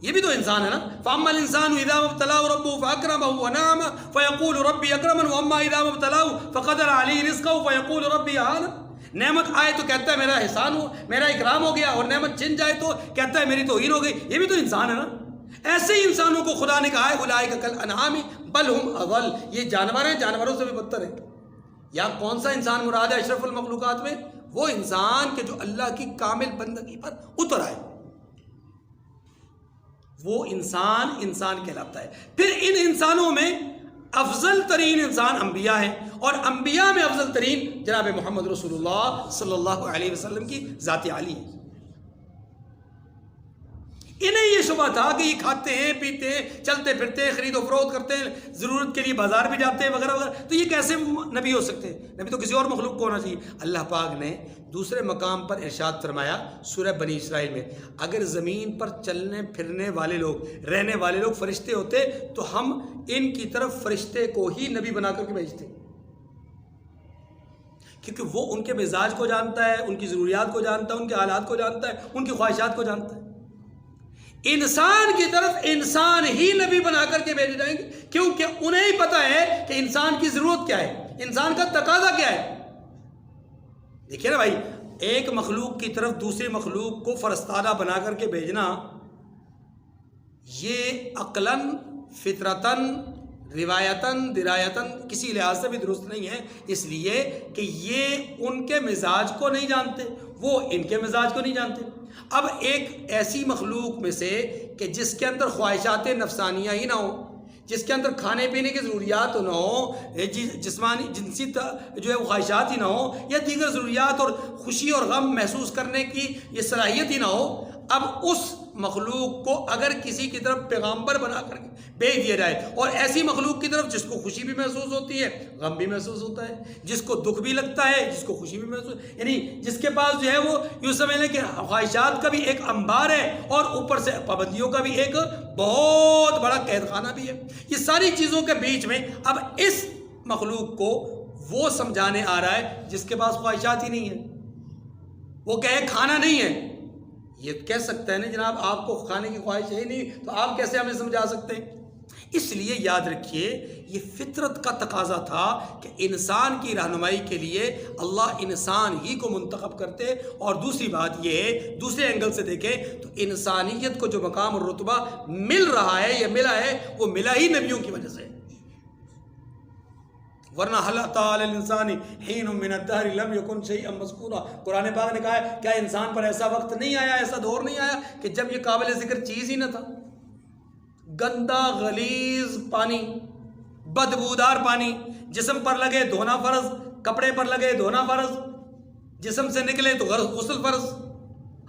یہ بھی تو انسان ہے نا. فاما الانسان اذا ما ابتلاه ربه فاکرمه ونعمه فیقول ربی اکرمن واما اذا ما ابتلاه فقدر علیہ رزقه فیقول ربی اہانن. نعمت آئے تو کہتا ہے میرا احسان ہو، میرا اکرام ہو گیا، اور نعمت چھن جائے تو کہتا ہے میری توہین ہو گئی. یہ بھی تو انسان ہے نا. ایسے ہی انسانوں کو خدا نے کہا ہے اولئک کالانعام بل هم اضل، یہ جانور ہیں، جانوروں سے بھی بدتر ہیں. یا کون سا انسان مراد ہے اشرف المخلوقات میں؟ وہ انسان کہ جو اللہ کی کامل بندگی پر اتر آئے، وہ انسان کہلاتا ہے. پھر ان انسانوں میں افضل ترین انسان انبیاء ہیں، اور انبیاء میں افضل ترین جناب محمد رسول اللہ صلی اللہ علیہ وسلم کی ذات عالی ہے. انہیں یہ شبہ تھا کہ یہ کھاتے ہیں، پیتے ہیں، چلتے پھرتے ہیں، خرید و فروخت کرتے ہیں، ضرورت کے لیے بازار بھی جاتے ہیں وغیرہ وغیرہ، تو یہ کیسے نبی ہو سکتے ہیں؟ نبی تو کسی اور مخلوق کو ہونا چاہیے. اللہ پاک نے دوسرے مقام پر ارشاد فرمایا سورہ بنی اسرائیل میں، اگر زمین پر چلنے پھرنے والے لوگ، رہنے والے لوگ فرشتے ہوتے تو ہم ان کی طرف فرشتے کو ہی نبی بنا کر کے بھیجتے، کیونکہ وہ ان کے مزاج کو جانتا ہے، ان کی ضروریات کو جانتا ہے، ان کے حالات کو جانتا ہے، ان کی خواہشات کو جانتا ہے. انسان کی طرف انسان ہی نبی بنا کر کے بھیجے جائیں گے، کیونکہ انہیں ہی پتہ ہے کہ انسان کی ضرورت کیا ہے، انسان کا تقاضا کیا ہے. دیکھیے نا بھائی، ایک مخلوق کی طرف دوسری مخلوق کو فرستادہ بنا کر کے بھیجنا، یہ عقلاً، فطرتاً، روایتاً، درایتاً کسی لحاظ سے بھی درست نہیں ہے، اس لیے کہ یہ ان کے مزاج کو نہیں جانتے، وہ ان کے مزاج کو نہیں جانتے. اب ایک ایسی مخلوق میں سے کہ جس کے اندر خواہشات نفسانیہ ہی نہ ہوں، جس کے اندر کھانے پینے کی ضروریات نہ ہوں، جسمانی جنسی جو ہے وہ خواہشات ہی نہ ہوں، یا دیگر ضروریات اور خوشی اور غم محسوس کرنے کی یہ صلاحیت ہی نہ ہو، اب اس مخلوق کو اگر کسی کی طرف پیغامبر بنا کر بھیج دیا جائے، اور ایسی مخلوق کی طرف جس کو خوشی بھی محسوس ہوتی ہے، غم بھی محسوس ہوتا ہے، جس کو دکھ بھی لگتا ہے، جس کو خوشی بھی محسوس، یعنی جس کے پاس جو ہے وہ یوں سمجھ لیں کہ خواہشات کا بھی ایک انبار ہے اور اوپر سے پابندیوں کا بھی ایک بہت بڑا قید خانہ بھی ہے، یہ ساری چیزوں کے بیچ میں اب اس مخلوق کو وہ سمجھانے آ رہا ہے جس کے پاس خواہشات ہی نہیں ہے، وہ کہے کھانا نہیں ہے، یہ کہہ سکتا ہے نا جناب آپ کو کھانے کی خواہش ہے ہی نہیں، تو آپ کیسے ہمیں سمجھا سکتے ہیں؟ اس لیے یاد رکھیے یہ فطرت کا تقاضا تھا کہ انسان کی رہنمائی کے لیے اللہ انسان ہی کو منتخب کرتے، اور دوسری بات یہ ہے دوسرے اینگل سے دیکھیں تو انسانیت کو جو مقام اور رتبہ مل رہا ہے یا ملا ہے وہ ملا ہی نبیوں کی وجہ سے، ورنہ حل اتی علی الانسان حین من الدہر لم یکن شیئا مذکورا، قرآن پاک نے کہا ہے کیا انسان پر ایسا وقت نہیں آیا، ایسا دور نہیں آیا کہ جب یہ قابل ذکر چیز ہی نہ تھا؟ گندا غلیظ پانی، بدبودار پانی، جسم پر لگے دھونا فرض، کپڑے پر لگے دھونا فرض، جسم سے نکلے تو غسل فرض،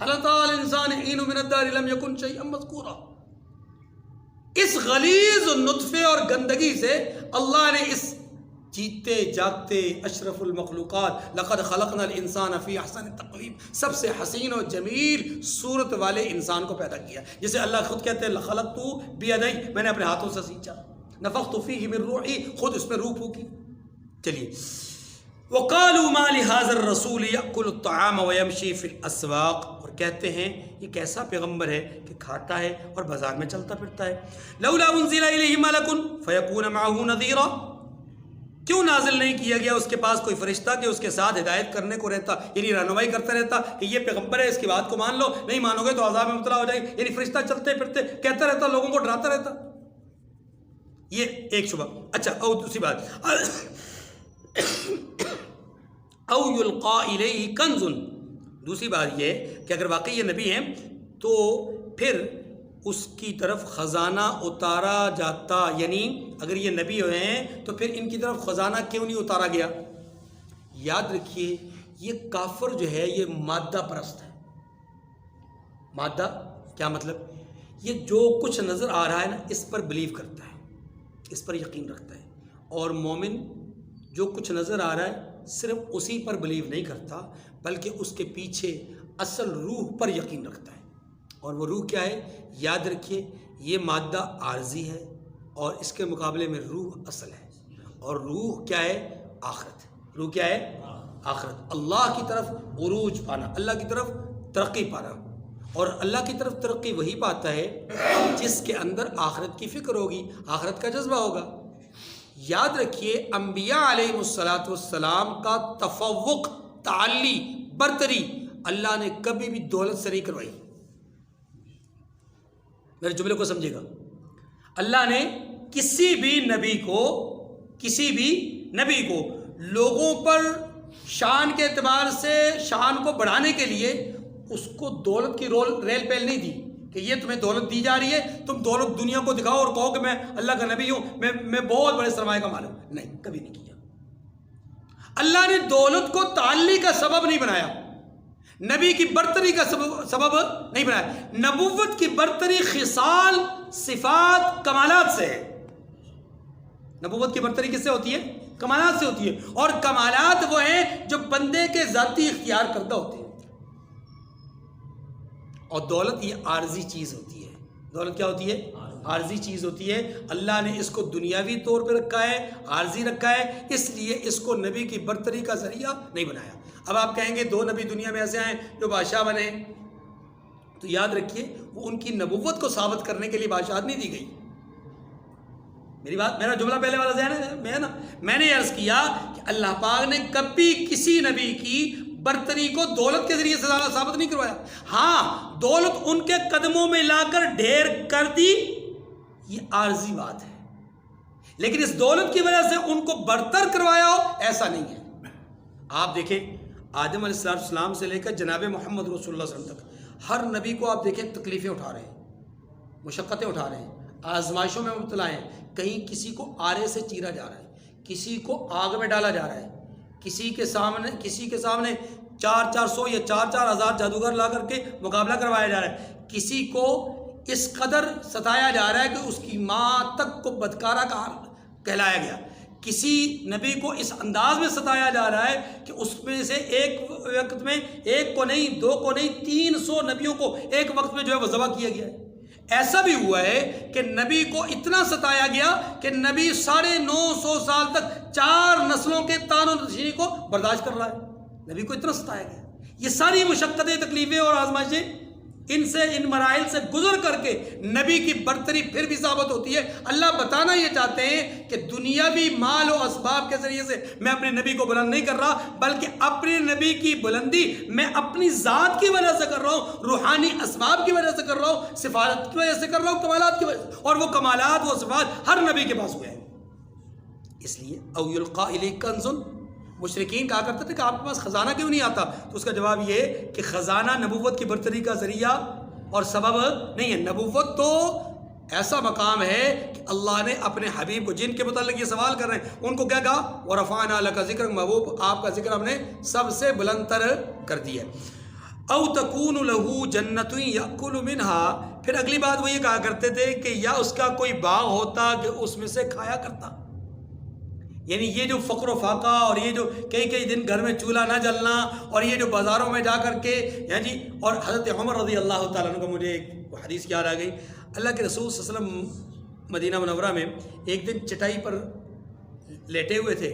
حل اتی علی الانسان حین من الدہر لم یکن شیئا مذکورا۔ اس غلیظ نطفے اور گندگی سے اللہ نے اس جیتے جاگتے اشرف المخلوقات لقد خلقنا الانسان فی احسن تقویم، سب سے حسین و جمیل صورت والے انسان کو پیدا کیا، جسے اللہ خود کہتے ہیں لخلقت بیدی، میں نے اپنے ہاتھوں سے سینچا، نفخت فیہ من روحی، خود اس میں روح پھونکی۔ چلیے وقالوا ما لهذا الرسول یأکل الطعام ویمشی فی الاسواق، اور کہتے ہیں یہ کیسا پیغمبر ہے کہ کھاتا ہے اور بازار میں چلتا پھرتا ہے، لولا انزل الیہ ملک فیکون معه نذیرا، کیوں نازل نہیں کیا گیا اس کے پاس کوئی فرشتہ کہ اس کے ساتھ ہدایت کرنے کو رہتا، یعنی رہنمائی کرتا رہتا کہ یہ پیغمبر ہے اس کی بات کو مان لو، نہیں مانو گے تو عذاب میں مبتلا ہو جائے گے، یعنی فرشتہ چلتے پھرتے کہتا رہتا، لوگوں کو ڈراتا رہتا، یہ ایک شبہ۔ اچھا او دوسری بات او یلقا الیہ کنز، دوسری بات یہ کہ اگر واقعی یہ نبی ہیں تو پھر اس کی طرف خزانہ اتارا جاتا، یعنی اگر یہ نبی ہوئے ہیں تو پھر ان کی طرف خزانہ کیوں نہیں اتارا گیا؟ یاد رکھیے یہ کافر جو ہے یہ مادہ پرست ہے۔ مادہ کیا مطلب؟ یہ جو کچھ نظر آ رہا ہے نا اس پر بلیو کرتا ہے، اس پر یقین رکھتا ہے، اور مومن جو کچھ نظر آ رہا ہے صرف اسی پر بلیو نہیں کرتا بلکہ اس کے پیچھے اصل روح پر یقین رکھتا ہے، اور وہ روح کیا ہے؟ یاد رکھیے یہ مادہ عارضی ہے اور اس کے مقابلے میں روح اصل ہے، اور روح کیا ہے؟ آخرت۔ روح کیا ہے؟ آخرت، اللہ کی طرف عروج پانا، اللہ کی طرف ترقی پانا، اور اللہ کی طرف ترقی وہی پاتا ہے جس کے اندر آخرت کی فکر ہوگی، آخرت کا جذبہ ہوگا۔ یاد رکھیے انبیاء علیہ السلام کا تفوق، تعلی، برتری اللہ نے کبھی بھی دولت سے نہیں کروائی، میرے جملے کو سمجھے گا، اللہ نے کسی بھی نبی کو لوگوں پر شان کے اعتبار سے شان کو بڑھانے کے لیے اس کو دولت کی ریل پیل نہیں دی کہ یہ تمہیں دولت دی جا رہی ہے، تم دولت دنیا کو دکھاؤ اور کہو کہ میں اللہ کا نبی ہوں، میں بہت بڑے سرمایہ کا مالک ہوں، نہیں، کبھی نہیں کیا۔ اللہ نے دولت کو تعلی کا سبب نہیں بنایا، نبی کی برتری کا سبب نہیں بنایا، نبوت کی برتری خصال، صفات، کمالات سے ہے۔ نبوت کی برتری کس سے ہوتی ہے؟ کمالات سے ہوتی ہے، اور کمالات وہ ہیں جو بندے کے ذاتی اختیار کردہ ہوتے ہیں، اور دولت یہ عارضی چیز ہوتی ہے۔ دولت کیا ہوتی ہے؟ عارضی چیز ہوتی ہے۔ اللہ نے اس کو دنیاوی طور پہ رکھا ہے، عارضی رکھا ہے، اس لیے اس کو نبی کی برتری کا ذریعہ نہیں بنایا۔ اب آپ کہیں گے دو نبی دنیا میں ایسے آئے جو بادشاہ بنے، تو یاد رکھیے وہ ان کی نبوت کو ثابت کرنے کے لیے بادشاہت نہیں دی گئی۔ میرا جملہ پہلے والا ذہن ہے نا، میں نے عرض کیا کہ اللہ پاک نے کبھی کسی نبی کی برتری کو دولت کے ذریعے سے ثابت نہیں کروایا۔ ہاں دولت ان کے قدموں میں لا کر ڈھیر کر دی، یہ عارضی بات ہے، لیکن اس دولت کی وجہ سے ان کو برتر کروایا ہو ایسا نہیں ہے۔ آپ دیکھیں آدم علیہ السلام سے لے کر جناب محمد رسول اللہ صلی اللہ علیہ وسلم تک ہر نبی کو آپ دیکھیں تکلیفیں اٹھا رہے ہیں، مشقتیں اٹھا رہے ہیں، آزمائشوں میں مبتلا ہیں، کہیں کسی کو آرے سے چیرا جا رہا ہے، کسی کو آگ میں ڈالا جا رہا ہے، کسی کے سامنے 400 یا 4,000 جادوگر لا کر کے مقابلہ کروایا جا رہا ہے. کسی کو اس قدر ستایا جا رہا ہے کہ اس کی ماں تک کو بدکارہ کہلایا گیا. کسی نبی کو اس انداز میں ستایا جا رہا ہے کہ اس میں سے ایک وقت میں ایک کو نہیں، دو کو نہیں، 300 نبیوں کو ایک وقت میں جو ہے وہ ذبح کیا گیا ہے. ایسا بھی ہوا ہے کہ نبی کو اتنا ستایا گیا کہ نبی 950 سال تک 4 نسلوں کے طعن و تشنیع کو برداشت کر رہا ہے. نبی کو اتنا ستایا گیا. یہ ساری مشقتیں، تکلیفیں اور آزمائشیں ان مراحل سے گزر کر کے نبی کی برتری پھر بھی ثابت ہوتی ہے. اللہ بتانا یہ چاہتے ہیں کہ دنیاوی مال و اسباب کے ذریعے سے میں اپنے نبی کو بلند نہیں کر رہا، بلکہ اپنے نبی کی بلندی میں اپنی ذات کی وجہ سے کر رہا ہوں، روحانی اسباب کی وجہ سے کر رہا ہوں، صفات کی وجہ سے کر رہا ہوں، کمالات کی وجہ سے. اور وہ کمالات، وہ صفات ہر نبی کے پاس ہوئے ہیں. اس لیے او یلقا الیک کنز، مشرکین کہا کرتے تھے کہ آپ کے پاس خزانہ کیوں نہیں آتا؟ تو اس کا جواب یہ ہے کہ خزانہ نبوت کی برتری کا ذریعہ اور سبب نہیں ہے. نبوت تو ایسا مقام ہے کہ اللہ نے اپنے حبیب کو، جن کے متعلق یہ سوال کر رہے ہیں، ان کو کیا کہا؟ وَرَفَعْنَا لَكَ ذِكْرَكَ، محبوب آپ کا ذکر ہم نے سب سے بلند تر کر دیا. او تکون لہو جنت یأکل منہا، پھر اگلی بات وہ یہ کہا کرتے تھے کہ یا اس کا کوئی باغ ہوتا کہ اس میں سے کھایا کرتا. یعنی یہ جو فقر و فاقہ اور یہ جو کئی دن گھر میں چولہا نہ جلنا اور یہ جو بازاروں میں جا کر کے اور حضرت عمر رضی اللہ تعالیٰ عنہ کو مجھے ایک حدیث یاد آ گئی. اللہ کے رسول صلی اللہ علیہ وسلم مدینہ منورہ میں ایک دن چٹائی پر لیٹے ہوئے تھے،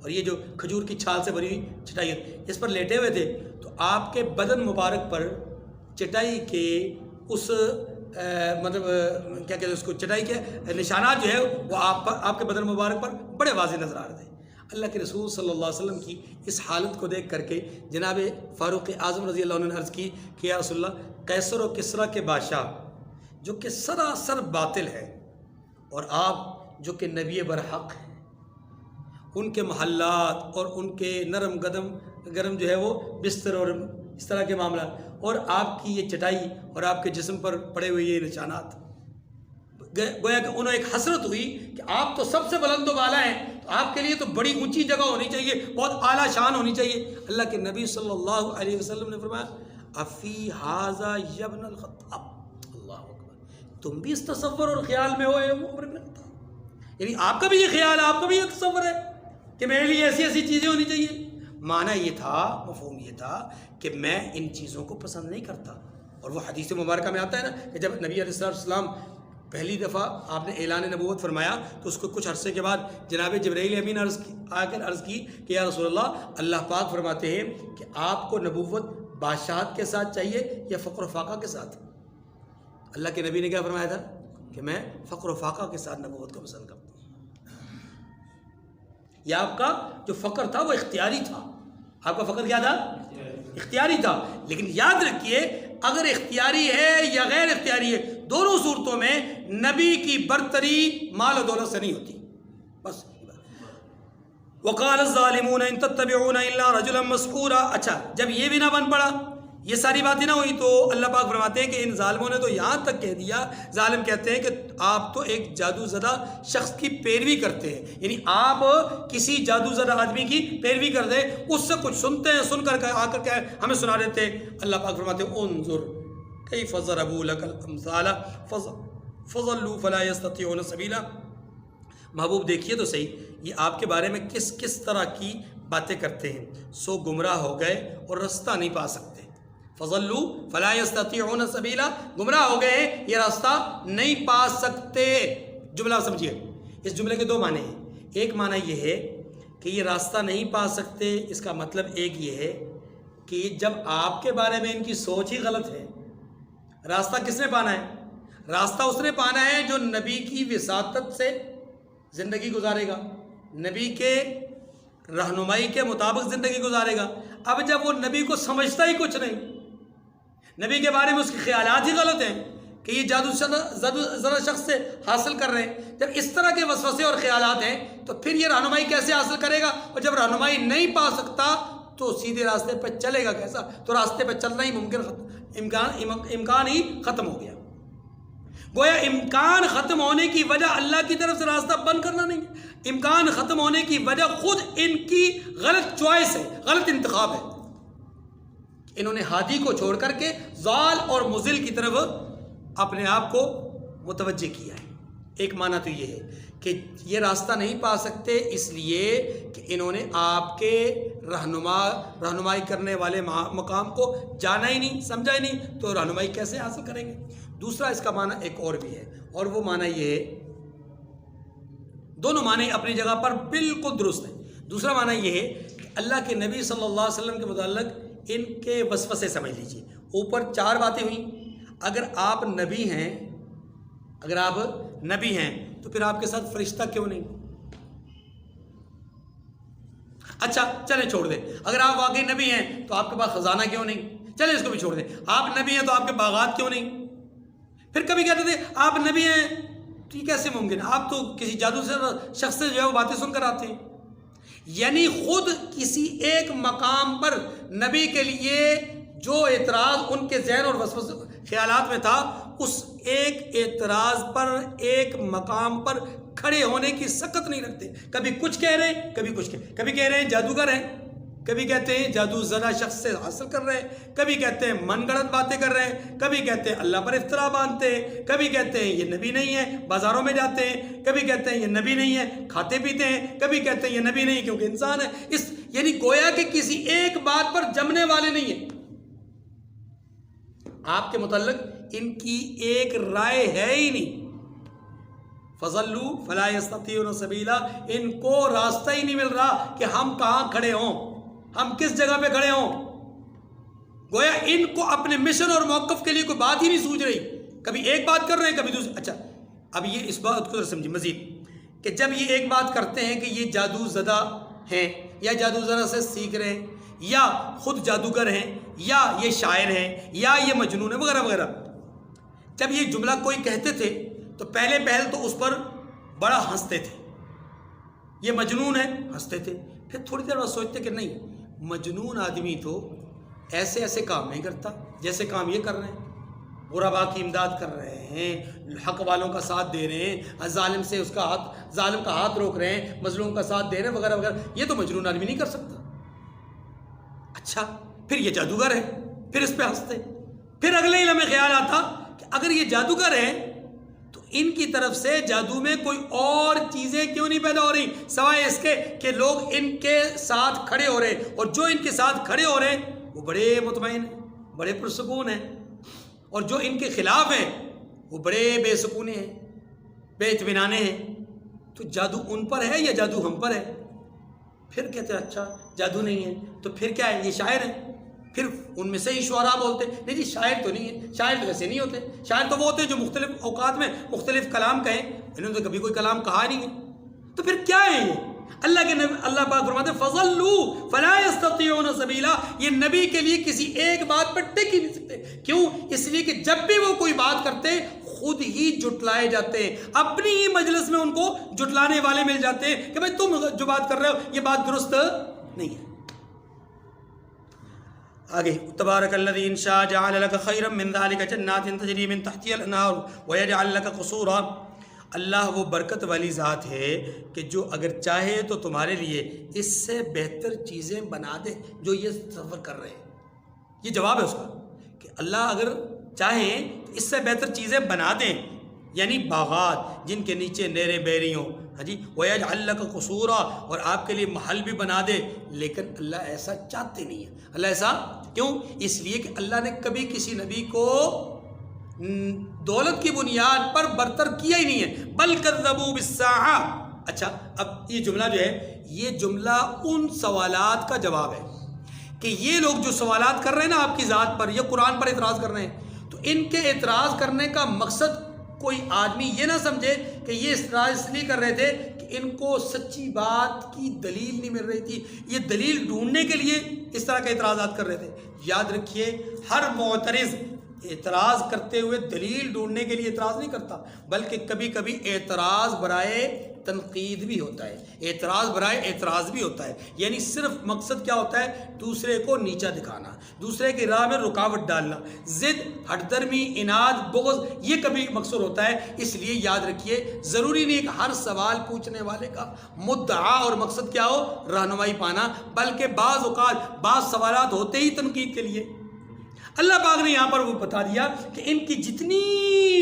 اور یہ جو کھجور کی چھال سے بھری ہوئی چٹائی اس پر لیٹے ہوئے تھے، تو آپ کے بدن مبارک پر چٹائی کے اس مطلب کیا کہتے ہیں اس کو، چٹائی کے نشانات جو ہے وہ آپ کے بدن مبارک پر بڑے واضح نظر آ رہے تھے. اللہ کے رسول صلی اللہ علیہ وسلم کی اس حالت کو دیکھ کر کے جناب فاروق اعظم رضی اللہ عنہ نے عرض کی کہ یا رسول اللہ، قیصر و کسریٰ کے بادشاہ جو کہ سراسر باطل ہے، اور آپ جو کہ نبی برحق ہیں، ان کے محلات اور ان کے نرم گرم جو ہے وہ بستر اور اس طرح کے معاملات، اور آپ کی یہ چٹائی اور آپ کے جسم پر پڑے ہوئے یہ نشانات، گویا کہ انہیں ایک حسرت ہوئی کہ آپ تو سب سے بلند و بالا ہیں، تو آپ کے لیے تو بڑی اونچی جگہ ہونی چاہیے، بہت اعلیٰ شان ہونی چاہیے. اللہ کے نبی صلی اللہ علیہ وسلم نے فرمایا افی ھذا یا ابن الخطاب، اللہ اکبر، تم بھی اس تصور اور خیال میں ہو عمر بن الخطاب؟ یعنی آپ کا بھی یہ خیال ہے، آپ کا بھی یہ تصور ہے کہ میرے لیے ایسی ایسی چیزیں ہونی چاہیے. معنی یہ تھا، مفہوم یہ تھا کہ میں ان چیزوں کو پسند نہیں کرتا. اور وہ حدیث مبارکہ میں آتا ہے نا کہ جب نبی علیہ السلام پہلی دفعہ آپ نے اعلان نبوت فرمایا تو اس کو کچھ عرصے کے بعد جناب جبرائیل امین آ کر عرض کی کہ یا رسول اللہ پاک فرماتے ہیں کہ آپ کو نبوت بادشاہت کے ساتھ چاہیے یا فقر و فاقہ کے ساتھ؟ اللہ کے نبی نے کیا فرمایا تھا کہ میں فقر و فاقہ کے ساتھ نبوت کو پسند کرتا ہوں. یا آپ کا جو فقر تھا وہ اختیاری تھا. آپ کا فقر کیا تھا؟ اختیاری تھا. لیکن یاد رکھیے، اگر اختیاری ہے یا غیر اختیاری ہے، دونوں صورتوں میں نبی کی برتری مال و دولت سے نہیں ہوتی. بس وقال الظالمون ان تتبعون الا رجلا مسحورا. اچھا، جب یہ بھی نہ بن پڑا، یہ ساری باتیں نہ ہوئی، تو اللہ پاک فرماتے ہیں کہ ان ظالموں نے تو یہاں تک کہہ دیا، ظالم کہتے ہیں کہ آپ تو ایک جادو زدہ شخص کی پیروی کرتے ہیں. یعنی آپ کسی جادو زدہ آدمی کی پیروی کرتے ہیں، اس سے کچھ سنتے ہیں، سن کر آ کر کے ہمیں سنا دیتے ہیں. اللہ پاک فرماتے ہیں انظر کیف ضربوا لك الامثال فضلوا فلا يستطيعون سبیلا. محبوب دیکھیے تو صحیح، یہ آپ کے بارے میں کس کس طرح کی باتیں کرتے ہیں، سو گمراہ ہو گئے اور رستہ نہیں پا سکتے. فضلوا فلا يستطيعون سبیلا، گمراہ ہو گئے ہیں، یہ راستہ نہیں پا سکتے. جملہ سمجھیے، اس جملے کے 2 معنی ہیں. ایک معنی یہ ہے کہ یہ راستہ نہیں پا سکتے، اس کا مطلب ایک یہ ہے کہ جب آپ کے بارے میں ان کی سوچ ہی غلط ہے، راستہ کس نے پانا ہے؟ راستہ اس نے پانا ہے جو نبی کی وساطت سے زندگی گزارے گا، نبی کے رہنمائی کے مطابق زندگی گزارے گا. اب جب وہ نبی کو سمجھتا ہی کچھ نہیں، نبی کے بارے میں اس کے خیالات ہی غلط ہیں کہ یہ جادو زدہ شخص سے حاصل کر رہے ہیں، جب اس طرح کے وسوسے اور خیالات ہیں تو پھر یہ رہنمائی کیسے حاصل کرے گا؟ اور جب رہنمائی نہیں پا سکتا تو سیدھے راستے پہ چلے گا کیسا؟ تو راستے پہ چلنا ہی امکان ہی ختم ہو گیا. گویا امکان ختم ہونے کی وجہ اللہ کی طرف سے راستہ بند کرنا نہیں، امکان ختم ہونے کی وجہ خود ان کی غلط چوائس ہے، غلط انتخاب ہے. انہوں نے ہادی کو چھوڑ کر کے ضال اور مضل کی طرف اپنے آپ کو متوجہ کیا ہے۔ ایک معنی تو یہ ہے کہ یہ راستہ نہیں پا سکتے اس لیے کہ انہوں نے آپ کے رہنمائی کرنے والے مقام کو جانا ہی نہیں، سمجھا ہی نہیں، تو رہنمائی کیسے حاصل کریں گے؟ دوسرا اس کا معنی ایک اور بھی ہے، اور وہ معنی یہ ہے، دونوں معنی اپنی جگہ پر بالکل درست ہیں۔ دوسرا معنی یہ ہے کہ اللہ کے نبی صلی اللہ علیہ وسلم کے متعلق ان کے وسوسے سمجھ لیجیے۔ اوپر 4 باتیں ہوئیں۔ اگر آپ نبی ہیں، اگر آپ نبی ہیں تو پھر آپ کے ساتھ فرشتہ کیوں نہیں؟ اچھا چلیں چھوڑ دیں، اگر آپ واقعی نبی ہیں تو آپ کے پاس خزانہ کیوں نہیں؟ چلیں اس کو بھی چھوڑ دیں۔ آپ نبی ہیں تو آپ کے باغات کیوں نہیں؟ پھر کبھی کہتے تھے آپ نبی ہیں تو یہ کیسے ممکن ہے؟ آپ تو کسی جادو سے شخص سے جو ہے وہ باتیں سن کر آتے ہیں۔ یعنی خود کسی ایک مقام پر نبی کے لیے جو اعتراض ان کے ذہن اور وسوسے خیالات میں تھا، اس ایک اعتراض پر ایک مقام پر کھڑے ہونے کی سکت نہیں رکھتے۔ کبھی کچھ کہہ رہے ہیں، کبھی کہہ رہے ہیں جادوگر ہیں، کبھی کہتے ہیں جادو زدہ شخص سے حاصل کر رہے ہیں، کبھی کہتے ہیں من گڑت باتیں کر رہے ہیں، کبھی کہتے ہیں اللہ پر افطرا باندھتے ہیں، کبھی کہتے ہیں یہ نبی نہیں ہے، بازاروں میں جاتے ہیں، کبھی کہتے ہیں یہ نبی نہیں ہے، کھاتے پیتے ہیں، کبھی کہتے ہیں یہ نبی نہیں کیونکہ انسان ہے۔ یعنی گویا کہ کسی ایک بات پر جمنے والے نہیں ہیں۔ آپ کے متعلق ان کی ایک رائے ہے ہی نہیں۔ فَضَلُّوا فَلَا يَسْتَطِيعُونَ سَبِيلًا، ان کو راستہ ہی نہیں مل رہا کہ ہم کہاں کھڑے ہوں، ہم کس جگہ پہ کھڑے ہوں۔ گویا ان کو اپنے مشن اور موقف کے لیے کوئی بات ہی نہیں سوچ رہی، کبھی ایک بات کر رہے ہیں کبھی دوسری۔ اچھا اب یہ اس بات کو سمجھیں مزید کہ جب یہ ایک بات کرتے ہیں کہ یہ جادو زدہ ہیں یا جادو زدہ سے سیکھ رہے ہیں یا خود جادوگر ہیں یا یہ شاعر ہیں یا یہ مجنون ہیں وغیرہ وغیرہ، جب یہ جملہ کوئی کہتے تھے تو پہلے تو اس پر بڑا ہنستے تھے، یہ مجنون ہے ہنستے تھے، پھر تھوڑی دیر بعد سوچتے کہ نہیں، مجنون آدمی تو ایسے کام نہیں کرتا جیسے کام یہ کر رہے ہیں، غربا کی امداد کر رہے ہیں، حق والوں کا ساتھ دے رہے ہیں، ظالم کا ہاتھ روک رہے ہیں، مظلوم کا ساتھ دے رہے ہیں وغیرہ وغیرہ، یہ تو مجنون آدمی نہیں کر سکتا۔ اچھا پھر یہ جادوگر ہے، پھر اس پہ ہنستے۔ پھر اگلے ہی لمحے خیال آتا کہ اگر یہ جادوگر ہیں تو ان کی طرف سے جادو میں کوئی اور چیزیں کیوں نہیں پیدا ہو رہی سوائے اس کے کہ لوگ ان کے ساتھ کھڑے ہو رہے ہیں، اور جو ان کے ساتھ کھڑے ہو رہے ہیں وہ بڑے مطمئن ہیں، بڑے پرسکون ہیں، اور جو ان کے خلاف ہیں وہ بڑے بے سکونے ہیں، بے اطمینانے ہیں۔ تو جادو ان پر ہے یا جادو ہم پر ہے؟ پھر کہتے ہیں اچھا جادو نہیں ہے تو پھر کیا ہے، یہ شاعر ہیں۔ پھر ان میں سے ہی شعراء بولتے نہیں جی شاعر تو نہیں ہے، شاعر تو ویسے نہیں ہوتے، شاعر تو وہ ہوتے ہیں جو مختلف اوقات میں مختلف کلام کہیں، انہوں نے تو کبھی کوئی کلام کہا نہیں ہے۔ تو پھر کیا ہے یہ؟ اللہ پاک فرماتے ہیں فَضَلُّوا فَلَا يَسْتَطِيعُونَ سَبِيلًا، یہ نبی کے لیے کسی ایک بات پر ٹک ہی نہیں سکتے۔ کیوں؟ اس لیے کہ جب بھی وہ کوئی بات کرتے خود ہی جٹلائے جاتے ہیں، اپنی ہی مجلس میں ان کو جٹلانے والے مل جاتے ہیں کہ بھائی تم جو بات کر رہے ہو یہ بات درست نہیں ہے۔ آگے تبارک الذی ان شاء جعل لك خیرا من ذلك جنات تجری من تحتها الانہار ویجعل لك قصورا، اللہ وہ برکت والی ذات ہے کہ جو اگر چاہے تو تمہارے لیے اس سے بہتر چیزیں بنا دے جو یہ سفر کر رہے ہیں۔ یہ جواب ہے اس کا کہ اللہ اگر چاہیں تو اس سے بہتر چیزیں بنا دیں، یعنی باغات جن کے نیچے نہریں بہ رہی ہوں، ہاں جی، وَيَجْعَلْ لَكَ قُصُورًا، اور آپ کے لیے محل بھی بنا دے، لیکن اللہ ایسا چاہتے نہیں ہے۔ اللہ ایسا کیوں؟ اس لیے کہ اللہ نے کبھی کسی نبی کو دولت کی بنیاد پر برتر کیا ہی نہیں ہے، بل کذبوا بالساعہ۔ اچھا اب یہ جملہ جو ہے یہ جملہ ان سوالات کا جواب ہے کہ یہ لوگ جو سوالات کر رہے ہیں نا آپ کی ذات پر یا قرآن پر اعتراض کر رہے ہیں، تو ان کے اعتراض کرنے کا مقصد کوئی آدمی یہ نہ سمجھے کہ یہ اعتراض اس لیے کر رہے تھے کہ ان کو سچی بات کی دلیل نہیں مل رہی تھی، یہ دلیل ڈھونڈنے کے لیے اس طرح کے اعتراضات کر رہے تھے۔ یاد رکھیے ہر معترض اعتراض کرتے ہوئے دلیل ڈھونڈنے کے لیے اعتراض نہیں کرتا، بلکہ کبھی کبھی اعتراض برائے تنقید بھی ہوتا ہے، اعتراض برائے اعتراض بھی ہوتا ہے، یعنی صرف مقصد کیا ہوتا ہے، دوسرے کو نیچا دکھانا، دوسرے کی راہ میں رکاوٹ ڈالنا، ضد، ہٹ درمی، اناد، بغض، یہ کبھی مقصود ہوتا ہے۔ اس لیے یاد رکھیے ضروری نہیں کہ ہر سوال پوچھنے والے کا مدعا اور مقصد کیا ہو، رہنمائی پانا، بلکہ بعض اوقات بعض سوالات ہوتے ہی تنقید کے لیے۔ اللہ پاک نے یہاں پر وہ بتا دیا کہ ان کی جتنی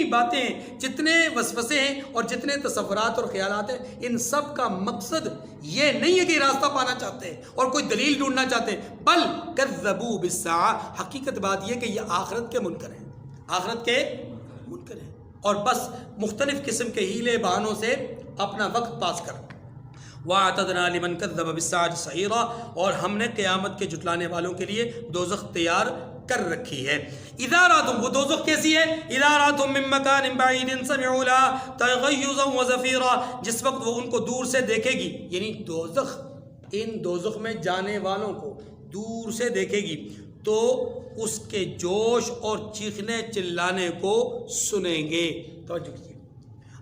باتیں، جتنے وسوسے ہیں اور جتنے تصورات اور خیالات ہیں، ان سب کا مقصد یہ نہیں ہے کہ راستہ پانا چاہتے ہیں اور کوئی دلیل ڈھونڈنا چاہتے ہیں، بل کذبوا بالساعہ، حقیقت بات یہ کہ یہ آخرت کے منکر ہیں، آخرت کے منکر ہیں، اور بس مختلف قسم کے ہیلے بہانوں سے اپنا وقت پاس کر۔ وَأَعْتَدْنَا لِمَنْ كَذَّبَ بِالسَّاعَةِ سَعِيرًا، اور ہم نے قیامت کے جھٹلانے والوں کے لیے دوزخ تیار کر رکھی ہے۔ اِذَا رَأَتْهُمْ، وہ دوزخ کیسی ہے؟ اِذَا رَأَتْهُمْ مِن مَّكَانٍ بَعِيدٍ سَمِعُوا لَهَا تَغَيُّظًا وَزَفِيرًا، جس وقت وہ ان کو دور سے دیکھے گی، یعنی دوزخ، ان دوزخ میں جانے والوں کو دور سے دیکھے گی تو اس کے جوش اور چیخنے چلانے کو سنیں گے۔ توجہ کیجیے،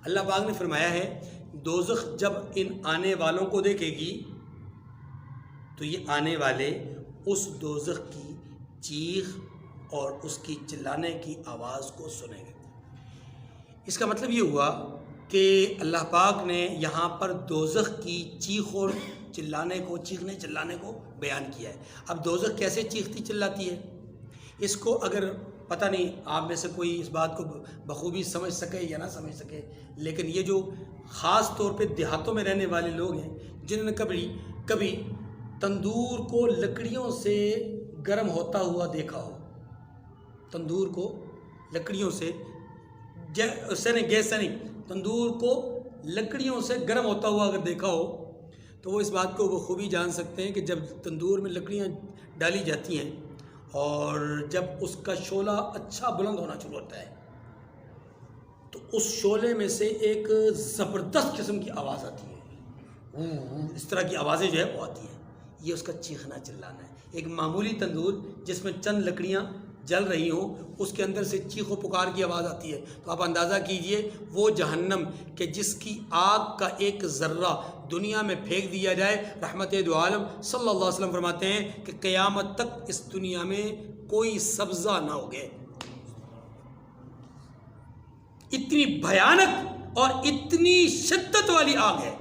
اللہ پاک نے فرمایا ہے دوزخ جب ان آنے والوں کو دیکھے گی تو یہ آنے والے اس دوزخ کی چیخ اور اس کی چلانے کی آواز کو سنیں گے۔ اس کا مطلب یہ ہوا کہ اللہ پاک نے یہاں پر دوزخ کی چیخ اور چلانے کو، چیخنے چلانے کو بیان کیا ہے۔ اب دوزخ کیسے چیختی چلاتی ہے، اس کو اگر پتہ نہیں آپ میں سے کوئی اس بات کو بخوبی سمجھ سکے یا نہ سمجھ سکے، لیکن یہ جو خاص طور پہ دیہاتوں میں رہنے والے لوگ ہیں جنہوں نے کبھی تندور کو لکڑیوں سے گرم ہوتا ہوا دیکھا ہو، تندور کو لکڑیوں سے، گیس سے نہیں، تندور کو لکڑیوں سے گرم ہوتا ہوا اگر دیکھا ہو تو وہ اس بات کو بخوبی جان سکتے ہیں کہ جب تندور میں لکڑیاں ڈالی جاتی ہیں اور جب اس کا شعلہ اچھا بلند ہونا شروع ہوتا ہے تو اس شعلے میں سے ایک زبردست قسم کی آواز آتی ہے، اس طرح کی آوازیں جو ہے وہ آتی ہیں، یہ اس کا چیخنا چلانا ہے۔ ایک معمولی تندور جس میں چند لکڑیاں جل رہی ہوں، اس کے اندر سے چیخ و پکار کی آواز آتی ہے، تو آپ اندازہ کیجئے وہ جہنم کہ جس کی آگ کا ایک ذرہ دنیا میں پھینک دیا جائے، رحمت دو عالم صلی اللہ علیہ وسلم فرماتے ہیں کہ قیامت تک اس دنیا میں کوئی سبزہ نہ ہوگے۔ اتنی بھیانک اور اتنی شدت والی آگ ہے۔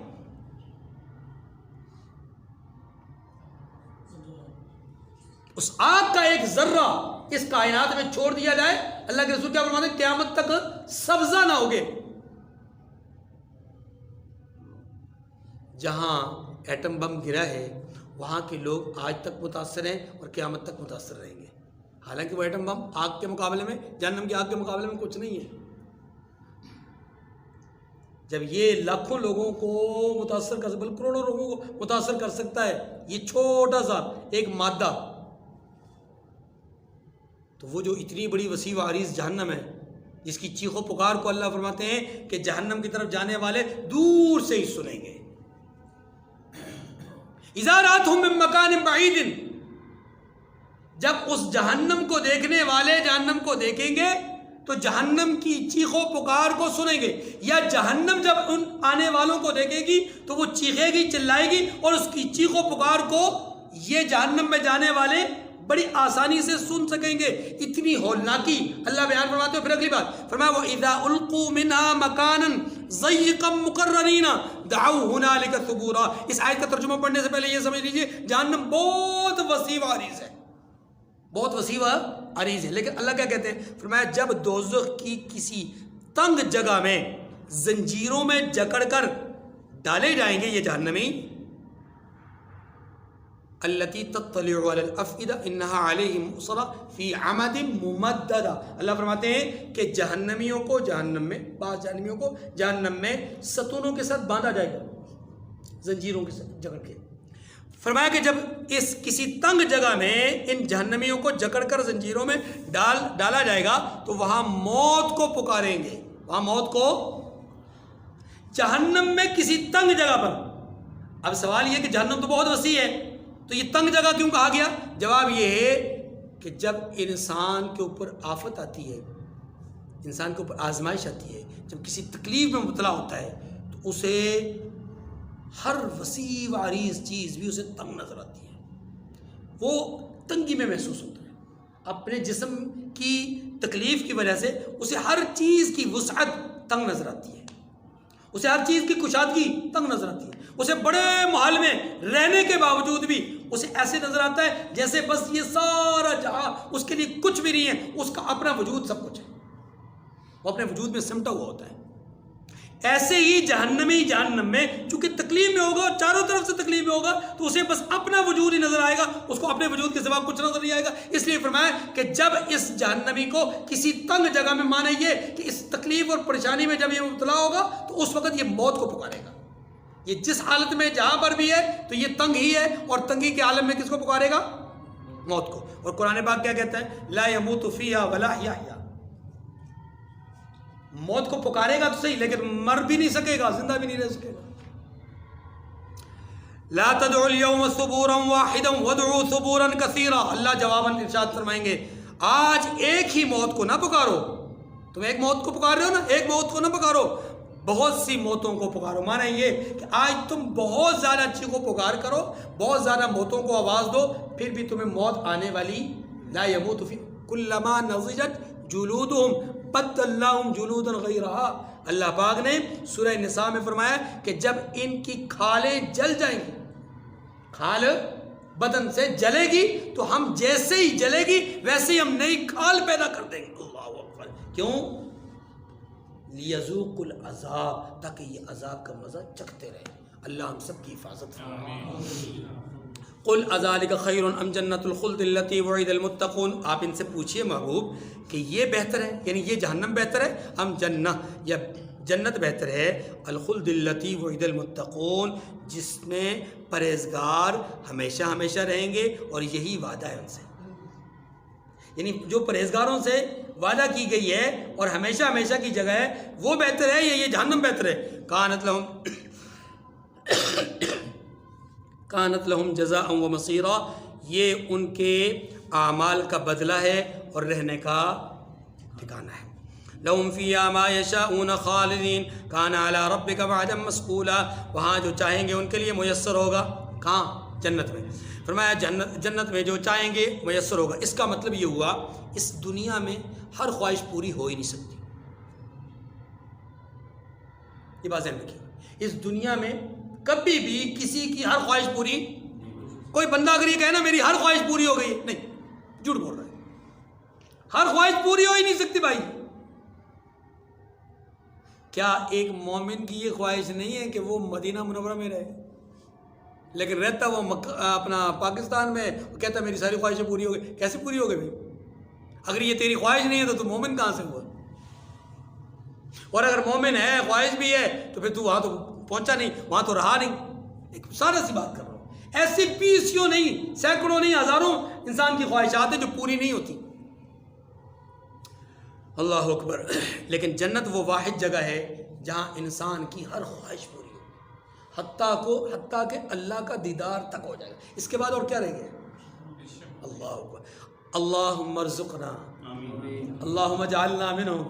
اس آگ کا ایک ذرہ اس کائنات میں چھوڑ دیا جائے، اللہ کے رسول کیا فرماتے ہیں؟ قیامت تک سبزہ نہ ہوگے۔ جہاں ایٹم بم گرا ہے وہاں کے لوگ آج تک متاثر ہیں اور قیامت تک متاثر رہیں گے، حالانکہ وہ ایٹم بم آگ کے مقابلے میں، جہنم کی آگ کے مقابلے میں کچھ نہیں ہے۔ جب یہ لاکھوں لوگوں کو متاثر کر، بلکہ کروڑوں لوگوں کو متاثر کر سکتا ہے یہ چھوٹا سا ایک مادہ، تو وہ جو اتنی بڑی وسیع و عریض جہنم ہے جس کی چیخ و پکار کو اللہ فرماتے ہیں کہ جہنم کی طرف جانے والے دور سے ہی سنیں گے۔ اذا رأتهم من مکان بعید، جب اس جہنم کو دیکھنے والے جہنم کو دیکھیں گے تو جہنم کی چیخ و پکار کو سنیں گے، یا جہنم جب ان آنے والوں کو دیکھے گی تو وہ چیخے گی، چلائے گی، اور اس کی چیخ و پکار کو یہ جہنم میں جانے والے بڑی آسانی سے سن سکیں گے۔ اتنی ہولناکی اللہ بیان فرماتے ہیں۔ پھر اگلی بات فرمایا وَإِذَا أُلْقُوا مِنْهَا مَكَانًا ضَيِّقًا مُقَرَّنِينَ دَعَوْا هُنَالِكَ ثُبُورًا۔ اس آیت کا ترجمہ پڑھنے سے پہلے یہ سمجھ لیجئے جہنم بہت وسیع و عریض ہے، بہت وسیع و عریض ہے، لیکن اللہ کیا کہتے ہیں؟ فرمایا جب دوزخ کی کسی تنگ جگہ میں زنجیروں میں جکڑ کر ڈالے جائیں گے یہ جہنمی، التی تطلع علی الافئدہ انہا علیہم مؤصرہ فی عمد ممددہ۔ اللہ فرماتے ہیں کہ جہنمیوں کو جہنم میں، بعض جہنمیوں کو جہنم میں ستونوں کے ساتھ باندھا جائے گا، زنجیروں کے ساتھ جکڑ کے۔ فرمایا کہ جب اس کسی تنگ جگہ میں ان جہنمیوں کو جکڑ کر زنجیروں میں ڈالا جائے گا تو وہاں موت کو پکاریں گے، وہاں موت کو، جہنم میں کسی تنگ جگہ پر۔ اب سوال یہ کہ جہنم تو بہت وسیع ہے تو یہ تنگ جگہ کیوں کہا گیا؟ جواب یہ ہے کہ جب انسان کے اوپر آفت آتی ہے، انسان کے اوپر آزمائش آتی ہے، جب کسی تکلیف میں مبتلا ہوتا ہے تو اسے ہر وسیع و عریض چیز بھی اسے تنگ نظر آتی ہے، وہ تنگی میں محسوس ہوتا ہے، اپنے جسم کی تکلیف کی وجہ سے اسے ہر چیز کی وسعت تنگ نظر آتی ہے، اسے ہر چیز کی کشادگی تنگ نظر آتی ہے، اسے بڑے محل میں رہنے کے باوجود بھی اسے ایسے نظر آتا ہے جیسے بس یہ سارا جہاں اس کے لیے کچھ بھی نہیں ہے، اس کا اپنا وجود سب کچھ ہے، وہ اپنے وجود میں سمٹا ہوا ہوتا ہے۔ ایسے ہی جہنمی جہنم میں چونکہ تکلیف میں ہوگا اور چاروں طرف سے تکلیف میں ہوگا تو اسے بس اپنا وجود ہی نظر آئے گا، اس کو اپنے وجود کے سوا کچھ نظر نہیں آئے گا۔ اس لیے فرمایا کہ جب اس جہنمی کو کسی تنگ جگہ میں، مانا یہ کہ اس تکلیف اور پریشانی میں جب یہ مبتلا ہوگا تو اس وقت یہ موت کو پکارے گا۔ یہ جس حالت میں جہاں پر بھی ہے تو یہ تنگ ہی ہے، اور تنگی کے عالم میں کس کو پکارے گا؟ موت کو۔ اور قرآن پاک کیا کہتا ہے؟ لا يموت فیہا ولا یحییٰ، موت کو پکارے گا تو صحیح لیکن مر بھی نہیں سکے گا، زندہ بھی نہیں رہ سکے گا۔ لا تدعوا اليوم ثبورا واحدا وادعوا ثبورا كثيرا، اللہ جواباً ارشاد فرمائیں گے آج ایک ہی موت کو نہ پکارو، تم ایک موت کو پکار رہے ہو نا، ایک موت کو نہ پکارو، بہت سی موتوں کو پکارو۔ مانا یہ کہ آج تم بہت زیادہ چیخو پکار کرو، بہت زیادہ موتوں کو آواز دو، پھر بھی تمہیں موت آنے والی۔ لا يموت فی کلما نضجت جلودہم بدلناہم جلودا غیرہا، اللہ پاک نے سورہ نساء میں فرمایا کہ جب ان کی کھالیں جل جائیں گی، کھال بدن سے جلے گی تو ہم جیسے ہی جلے گی ویسے ہی ہم نئی کھال پیدا کر دیں گے۔ اللہ اکبر۔ کیوں؟ لیذوق العذاب، تاکہ یہ عذاب کا مزہ چکھتے رہے۔ اللہ ہم سب کی حفاظت فرمائے۔ قل اذالک خیر ام جنت الخلد التی وعد المتقون، آپ ان سے پوچھئے محبوب کہ یہ بہتر ہے، یعنی یہ جہنم بہتر ہے، ام جنہ، یا جنت بہتر ہے، الخلد التی وعد المتقون، جس میں پرہیزگار ہمیشہ ہمیشہ رہیں گے اور یہی وعدہ ہے ان سے، یعنی جو پرہیزگاروں سے وعدہ کی گئی ہے اور ہمیشہ ہمیشہ کی جگہ ہے وہ بہتر ہے یا یہ جہنم بہتر ہے؟ کانت لہم جزاء و مصیرا، یہ ان کے اعمال کا بدلہ ہے اور رہنے کا ٹھکانہ ہے۔ لہم فیہا ما یشاءون خالدین کان علی ربک وعدا مسئولا، وہاں جو چاہیں گے ان کے لیے میسر ہوگا۔ کہاں؟ جنت میں۔ فرمایا جنت میں جو چاہیں گے میسر ہوگا۔ اس کا مطلب یہ ہوا اس دنیا میں ہر خواہش پوری ہو ہی نہیں سکتی، یہ بات ذہن رکھیے۔ اس دنیا میں کبھی بھی کسی کی ہر خواہش پوری، کوئی بندہ اگر یہ کہے نا میری ہر خواہش پوری ہو گئی ہے، نہیں، جھوٹ بول رہا ہے، ہر خواہش پوری ہو ہی نہیں سکتی بھائی۔ کیا ایک مومن کی یہ خواہش نہیں ہے کہ وہ مدینہ منورہ میں رہے، لیکن رہتا وہ اپنا پاکستان میں، کہتا میری ساری خواہشیں پوری ہو گئی؟ کیسے پوری ہو گئی بھائی؟ اگر یہ تیری خواہش نہیں ہے تو مومن کہاں سے ہوا؟ اور اگر مومن ہے، خواہش بھی ہے، تو پھر تو وہاں تو پہنچا نہیں، وہاں تو رہا نہیں۔ ایک سادہ سی بات کر رہا ہوں، ایسی بیسیوں نہیں، سینکڑوں نہیں، ہزاروں انسان کی خواہشات ہیں جو پوری نہیں ہوتی۔ اللہ اکبر۔ لیکن جنت وہ واحد جگہ ہے جہاں انسان کی ہر خواہش پوری ہو، حتیٰ کہ اللہ کا دیدار تک ہو جائے گا۔ اس کے بعد اور کیا رہ گیا؟ اللہ اکبر۔ اللہم ارزقنا، اللہم اجعلنا منہم،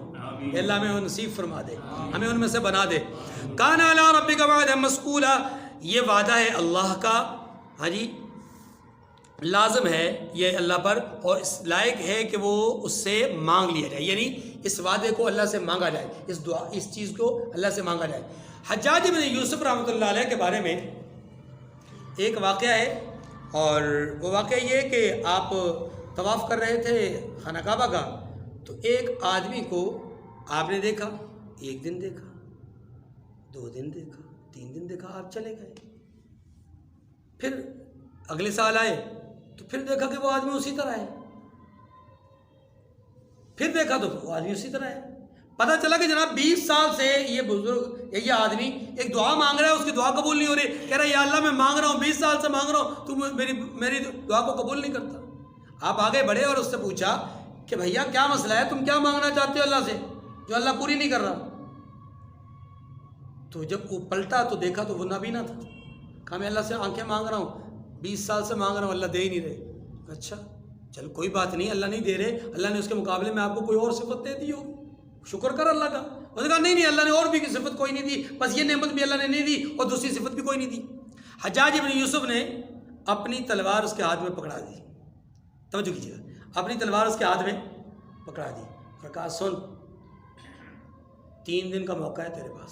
اے اللہ ہمیں نصیب فرما دے، ہمیں ان میں سے بنا دے۔ کان علی ربک وعدا مسئولا، یہ وعدہ ہے اللہ کا، ہاں جی، لازم ہے یہ اللہ پر، اور اس لائق ہے کہ وہ اس سے مانگ لیا جائے، یعنی اس وعدے کو اللہ سے مانگا جائے، اس دعا، اس چیز کو اللہ سے مانگا جائے۔ حجاج بن یوسف رحمۃ اللہ علیہ کے بارے میں ایک واقعہ ہے، اور وہ واقعہ یہ کہ آپ طواف کر رہے تھے خانہ کعبہ کا، تو ایک آدمی کو آپ نے دیکھا، ایک دن دیکھا، 2 دن دیکھا، 3 دن دیکھا، آپ چلے گئے۔ پھر اگلے سال آئے تو پھر دیکھا کہ وہ آدمی اسی طرح ہے، پھر دیکھا تو وہ آدمی اسی طرح ہے۔ پتہ چلا کہ جناب 20 سال سے یہ بزرگ، یہ آدمی ایک دعا مانگ رہا ہے، اس کی دعا قبول نہیں ہو رہی، کہہ رہا ہے یا اللہ میں مانگ رہا ہوں، 20 سال سے مانگ رہا ہوں، تو میری دعا کو قبول نہیں کرتا۔ آپ آگے بڑھے اور اس سے پوچھا کہ بھیا کیا مسئلہ ہے، تم کیا مانگنا چاہتے ہو اللہ سے جو اللہ پوری نہیں کر رہا؟ تو جب وہ پلٹا تو دیکھا تو وہ نابینا تھا، کہا میں اللہ سے آنکھیں مانگ رہا ہوں، 20 سال سے مانگ رہا ہوں، اللہ دے ہی نہیں رہے۔ اچھا چل کوئی بات نہیں، اللہ نہیں دے رہے، اللہ نے اس کے مقابلے میں آپ کو کوئی اور صفت دے دی ہوگی، شکر کر اللہ کا۔ اس نے کہا نہیں اللہ نے اور بھی صفت کوئی نہیں دی، بس یہ نعمت بھی اللہ نے نہیں دی اور دوسری صفت بھی کوئی نہیں دی۔ حجاج بن یوسف نے اپنی تلوار اس کے ہاتھ میں پکڑا دی، توجہ کیجیے گا، اپنی تلوار اس کے ہاتھ میں پکڑا دی اور کہا سن 3 دن کا موقع ہے تیرے پاس،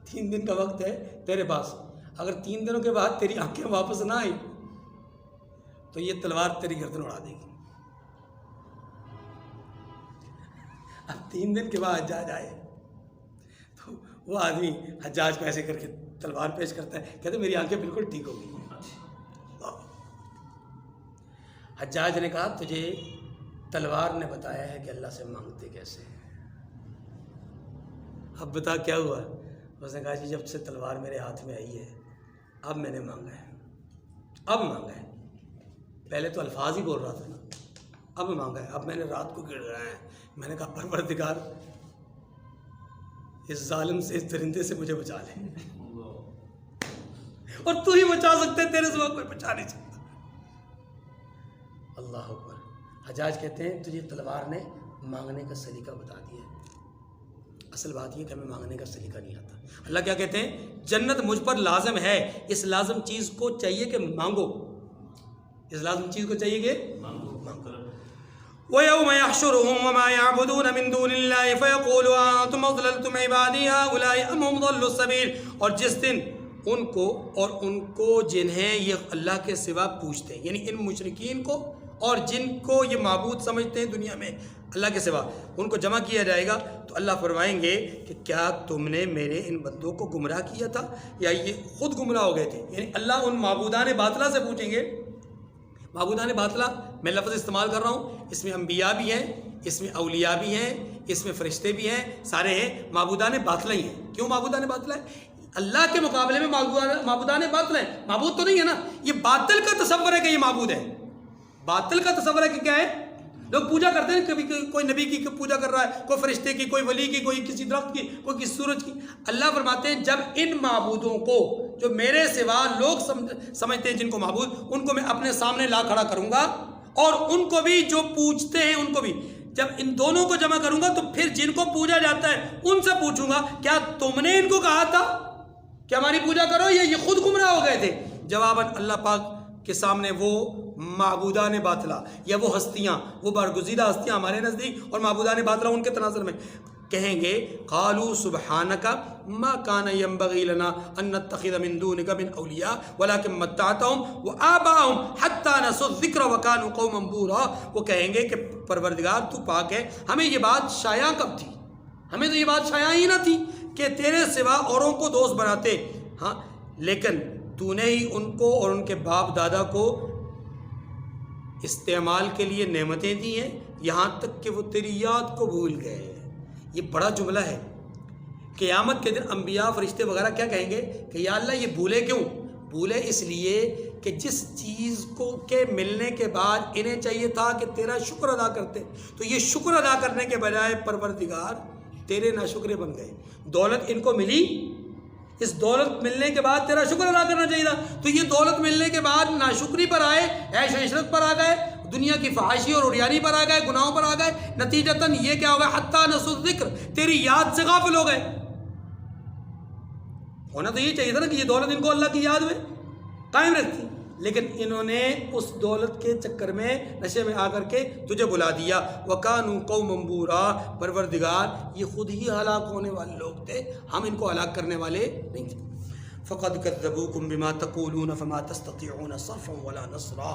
3 دن کا وقت ہے تیرے پاس، اگر 3 دنوں کے بعد تیری آنکھیں واپس نہ آئی تو یہ تلوار تیری گردن اڑا دے گی. اب 3 دن کے بعد حجاج آئے تو وہ آدمی حجاج کو ایسے کر کے تلوار پیش کرتا ہے, کہتے میری آنکھیں بالکل ٹھیک ہو گئی. حجاج نے کہا تجھے تلوار نے بتایا ہے کہ اللہ سے مانگتے کیسے ہیں. اب بتا کیا ہوا؟ اس نے کہا جی جب سے تلوار میرے ہاتھ میں آئی ہے اب میں نے مانگا ہے, اب مانگا ہے. پہلے تو الفاظ ہی بول رہا تھا نا, اب مانگا ہے. اب میں نے رات کو گڑ رہا ہے, میں نے کہا پروردگار اس ظالم سے, اس درندے سے مجھے بچا لے, اور تو ہی بچا سکتے, تیرے سوا کوئی بچا نہیں سکتا. اللہ اکبر. حجاج کہتے ہیں تجھے تلوار نے مانگنے کا سلیقہ بتا دیا ہے. اصل بات یہ کہ ہمیں مانگنے کا سلیقہ نہیں آتا. اللہ کیا کہتے ہیں, جنت مجھ پر لازم ہے, اس لازم چیز کو چاہیے کہ مانگو, اس لازم چیز کو چاہیے کہ مانگو. وَيَوْمَ يَحْشُرُهُمْ وَمَا يَعْبُدُونَ مِن دُونِ اللَّهِ فَيَقُولُ أَنْتُمْ أَضْلَلْتُمْ عِبَادِي هَؤُلَاءِ أَمْ هُمْ ضَلُّوا السَّبِيلَ. اور جس دن ان کو جنہیں یہ اللہ کے سوا پوچھتے ہیں, یعنی ان مشرکین کو اور جن کو یہ معبود سمجھتے ہیں دنیا میں اللہ کے سوا, ان کو جمع کیا جائے گا تو اللہ فرمائیں گے کہ کیا تم نے میرے ان بندوں کو گمراہ کیا تھا یا یہ خود گمراہ ہو گئے تھے. یعنی اللہ ان معبودان باطلہ سے پوچھیں گے. معبودان باطلہ میں لفظ استعمال کر رہا ہوں, اس میں انبیاء بھی ہیں, اس میں اولیاء بھی ہیں, اس میں فرشتے بھی ہیں, سارے ہیں معبودان باطلہ ہی ہیں. کیوں معبودان باطلہ ہے؟ اللہ کے مقابلے میں معبودان باطل ہیں. معبود تو نہیں ہے نا, یہ باطل کا تصور ہے کہ یہ معبود ہے. باطل کا تصور ہے کہ کیا ہے, لوگ پوجا کرتے ہیں, کبھی کوئی نبی کی پوجا کر رہا ہے, کوئی فرشتے کی, کوئی ولی کی, کوئی کسی درخت کی, کوئی کسی سورج کی. اللہ فرماتے ہیں جب ان معبودوں کو جو میرے سوا لوگ سمجھتے ہیں جن کو معبود, ان کو میں اپنے سامنے لا کھڑا کروں گا, اور ان کو بھی جو پوجتے ہیں ان کو بھی, جب ان دونوں کو جمع کروں گا تو پھر جن کو پوجا جاتا ہے ان سے پوچھوں گا کیا تم نے ان کو کہا تھا کہ ہماری پوجا کرو, یا یہ خود گمراہ ہو گئے تھے. جواباً اللہ پاک کے سامنے وہ معبودان باطلہ یا وہ ہستیاں, وہ برگزیدہ ہستیاں ہمارے نزدیک اور معبودان باطلہ ان کے تناظر میں کہیں گے قالوا سبحانک ما کان ینبغی لنا ان نتخذ من دونک من اولیاء ولکن متعتهم وآباءهم حتی نسوا الذکر وکانوا قوما بورا. وہ کہیں گے کہ پروردگار تو پاک ہے, ہمیں یہ بات شایع کب تھی, ہمیں تو یہ بات شایع ہی نہ تھی کہ تیرے سوا اوروں کو دوست بناتے. ہاں لیکن تو نے ہی ان کو اور ان کے باپ دادا کو استعمال کے لیے نعمتیں دی ہیں, یہاں تک کہ وہ تیری یاد کو بھول گئے. یہ بڑا جملہ ہے. قیامت کے دن انبیاء فرشتے وغیرہ کیا کہیں گے کہ یا اللہ یہ بھولے کیوں؟ بھولے اس لیے کہ جس چیز کو کے ملنے کے بعد انہیں چاہیے تھا کہ تیرا شکر ادا کرتے, تو یہ شکر ادا کرنے کے بجائے پروردگار تیرے ناشکرے بن گئے. دولت ان کو ملی, اس دولت ملنے کے بعد تیرا شکر ادا کرنا چاہیے تھا, تو یہ دولت ملنے کے بعد ناشکری پر آئے, عیش و عشرت پر آ گئے, دنیا کی فحاشی اور عریانی پر آ گئے, گناہوں پر آ گئے. نتیجتاً یہ کیا ہو گیا, حتیٰ نسوا الذکر, تیری یاد سے غافل ہو گئے. ہونا تو یہ چاہیے تھا نا کہ یہ دولت ان کو اللہ کی یاد میں قائم رکھتی, لیکن انہوں نے اس دولت کے چکر میں نشے میں آ کر کے تجھے بلا دیا. وَكَانُوا قَوْمًا بُورًا, پروردگار یہ خود ہی ہلاک ہونے والے لوگ تھے, ہم ان کو ہلاک کرنے والے نہیں تھے. فَقَدْ كَذَّبُوكُمْ بِمَا تَقُولُونَ فَمَا تَسْتَطِيعُونَ صَرْفًا وَلَا نَصْرًا.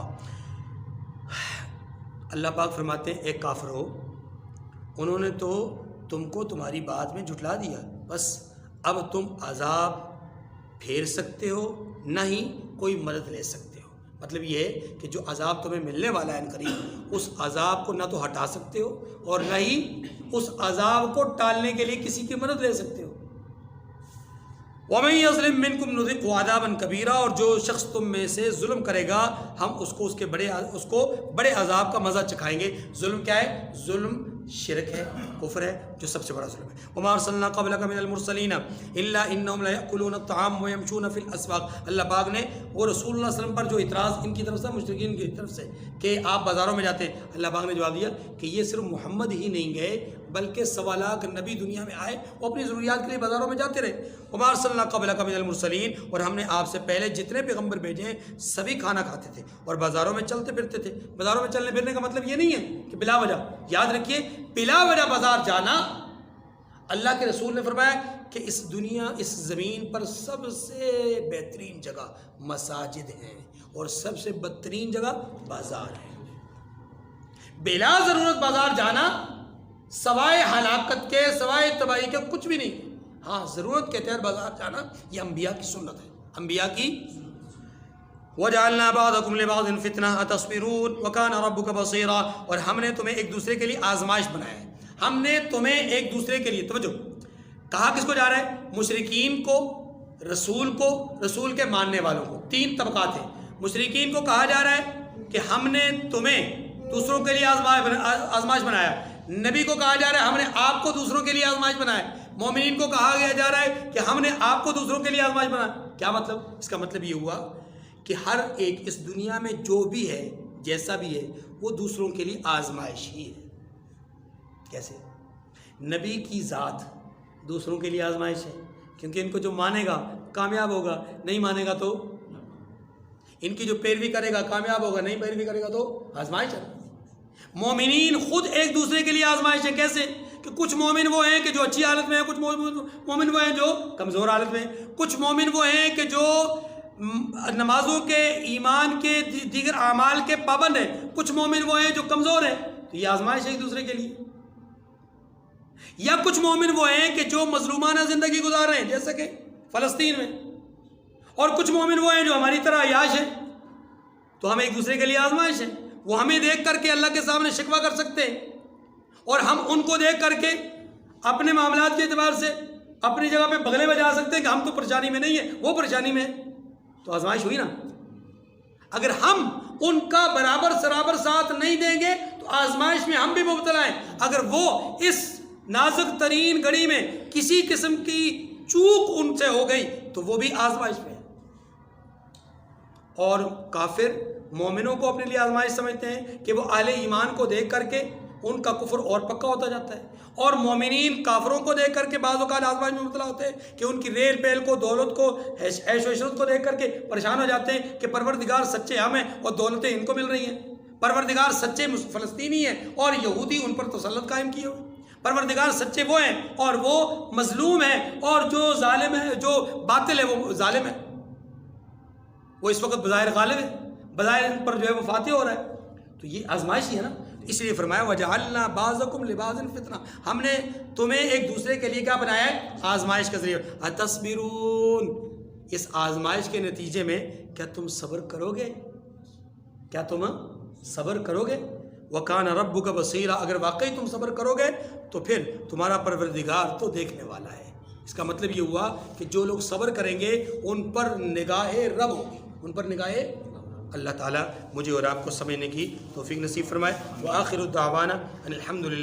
اللہ پاک فرماتے ہیں اے کافرو, انہوں نے تو تم کو تمہاری بات میں جھٹلا دیا, بس اب تم عذاب پھیر سکتے ہو نہ ہی کوئی مدد لے سکتے ہو. مطلب یہ ہے کہ جو عذاب تمہیں ملنے والا ہے قریب, اس عذاب کو نہ تو ہٹا سکتے ہو اور نہ ہی اس عذاب کو ٹالنے کے لیے کسی کی مدد لے سکتے ہو. وَمَن يَظْلِم مِّنكُمْ نُذِقْهُ عَذَابًا كَبِيرًا, اور جو شخص تم میں سے ظلم کرے گا ہم اس کو بڑے عذاب کا مزہ چکھائیں گے. ظلم کیا ہے؟ ظلم شرک ہے, کفر ہے, جو سب سے بڑا ظلم ہے. وَمَا أَرْسَلْنَا قَبْلَكَ مِنَ الْمُرْسَلِينَ إِلَّا إِنَّهُمْ لَيَأْكُلُونَ الطَّعَامَ وَيَمْشُونَ فِي الْأَسْوَاقِ. اللہ پاک نے وہ رسول اللہ صلی اللہ علیہ وسلم پر جو اعتراض ان کی طرف سے, مشرکین کی طرف سے, کہ آپ بازاروں میں جاتے ہیں, اللہ پاک نے جواب دیا کہ یہ صرف محمد ہی نہیں گئے بلکہ 1.25 لاکھ نبی دنیا میں آئے, وہ اپنی ضروریات کے لیے بازاروں میں جاتے رہے. وَمَا أَرْسَلْنَا قَبْلَكَ مِنَ الْمُرْسَلِينَ, اور ہم نے آپ سے پہلے جتنے پیغمبر بھیجے ہیں سبھی کھانا کھاتے تھے اور بازاروں میں چلتے پھرتے تھے. بازاروں میں چلنے پھرنے کا مطلب یہ نہیں ہے کہ بلا وجہ, یاد رکھیے بلا وجہ بازار جانا, اللہ کے رسول نے فرمایا کہ اس دنیا اس زمین پر سب سے بہترین جگہ مساجد ہیں اور سب سے بدترین جگہ بازار ہے۔ بلا ضرورت بازار جانا سوائے ہلاکت کے سوائے تباہی کے کچھ بھی نہیں۔ ہاں ضرورت کے تحت بازار جانا یہ انبیاء کی سنت ہے، انبیاء کی۔ وَجَعَلْنَا بَعْضَكُمْ لِبَعْضٍ فِتْنَةً أَتَصْبِرُونَ وَكَانَ رَبُّكَ بَصِيرًا، اور ہم نے تمہیں ایک دوسرے کے لیے آزمائش بنایا ہے۔ ہم نے تمہیں ایک دوسرے کے لیے، توجہ، کہا کس کو جا رہا ہے؟ مشرکین کو، رسول کو، رسول کے ماننے والوں کو۔ تین طبقات ہیں۔ مشرکین کو کہا جا رہا ہے کہ ہم نے تمہیں دوسروں کے لیے آزمائش بنایا۔ نبی کو کہا جا رہا ہے ہم نے آپ کو دوسروں کے لیے آزمائش بنایا۔ مومنین کو کہا گیا جا رہا ہے کہ ہم نے آپ کو دوسروں کے لیے آزمائش بنایا۔ کیا مطلب؟ اس کا مطلب یہ ہوا کہ ہر ایک اس دنیا میں جو بھی ہے، جیسا بھی ہے، وہ دوسروں کے لیے آزمائش ہی ہے۔ کیسے؟ نبی کی ذات دوسروں کے لیے آزمائش ہے، کیونکہ ان کو جو مانے گا کامیاب ہوگا، نہیں مانے گا تو، ان کی جو پیروی کرے گا کامیاب ہوگا، نہیں پیروی کرے گا تو آزمائش ہے۔ مومنین خود ایک دوسرے کے لیے آزمائش ہے۔ کیسے؟ کہ کچھ مومن وہ ہیں کہ جو اچھی حالت میں ہیں، کچھ مومن وہ ہیں جو کمزور حالت میں ہیں، کچھ مومن وہ ہیں کہ جو نمازوں کے، ایمان کے، دیگر اعمال کے پابند ہیں، کچھ مومن وہ ہیں جو کمزور ہیں۔ تو یہ آزمائش ہے ایک دوسرے کے لیے۔ یا کچھ مومن وہ ہیں کہ جو مظلومانہ زندگی گزار رہے ہیں، جیسا کہ فلسطین میں، اور کچھ مومن وہ ہیں جو ہماری طرح عیاش ہیں۔ تو ہم ایک دوسرے کے لیے آزمائش ہیں۔ وہ ہمیں دیکھ کر کے اللہ کے سامنے شکوہ کر سکتے ہیں، اور ہم ان کو دیکھ کر کے اپنے معاملات کے اعتبار سے اپنی جگہ پہ بغلے بجا سکتے ہیں کہ ہم تو پریشانی میں نہیں ہیں، وہ پریشانی میں ہیں۔ تو آزمائش ہوئی نا۔ اگر ہم ان کا برابر سرابر ساتھ نہیں دیں گے تو آزمائش میں ہم بھی مبتلا ہیں۔ اگر وہ اس نازک ترین گھڑی میں کسی قسم کی چوک ان سے ہو گئی تو وہ بھی آزمائش میں ہے۔ اور کافر مومنوں کو اپنے لیے آزمائش سمجھتے ہیں کہ وہ اہل ایمان کو دیکھ کر کے ان کا کفر اور پکا ہوتا جاتا ہے، اور مومنین کافروں کو دیکھ کر کے بعض اوقات آزمائش میں مبتلا ہوتے ہیں کہ ان کی ریل پیل کو، دولت کو، عیش و عشرت کو دیکھ کر کے پریشان ہو جاتے ہیں کہ پروردگار سچے ہم ہیں اور دولتیں ان کو مل رہی ہیں، پروردگار سچے فلسطینی ہیں اور یہودی ان پر تسلط قائم کیے ہوئے، پروردگار سچے وہ ہیں اور وہ مظلوم ہیں، اور جو ظالم ہے، جو باطل ہے، وہ ظالم ہے، وہ اس وقت بظاہر غالب ہے، بظاہر ان پر جو ہے وہ فاتح ہو رہا ہے۔ تو یہ آزمائش ہی ہے نا۔ اس لیے فرمایا وَجَعَلْنَا بَعْضَكُمْ لِبَعْضٍ فِتْنَةً، ہم نے تمہیں ایک دوسرے کے لیے کیا بنایا ہے؟ آزمائش کا ذریعہ۔ اَتَصْبِرُونَ، اس آزمائش کے نتیجے میں کیا تم صبر کرو گے؟ کیا تم صبر کرو گے؟ وَكَانَ رَبُّكَ بَصِيرًا، اگر واقعی تم صبر کرو گے تو پھر تمہارا پروردگار تو دیکھنے والا ہے۔ اس کا مطلب یہ ہوا کہ جو لوگ صبر کریں گے ان پر نگاہ رب ہوگی، ان پر نگاہ اللہ تعالیٰ مجھے اور آپ کو سمجھنے کی توفیق نصیب فرمائے۔ وآخر الدعوانا ان الحمد للہ۔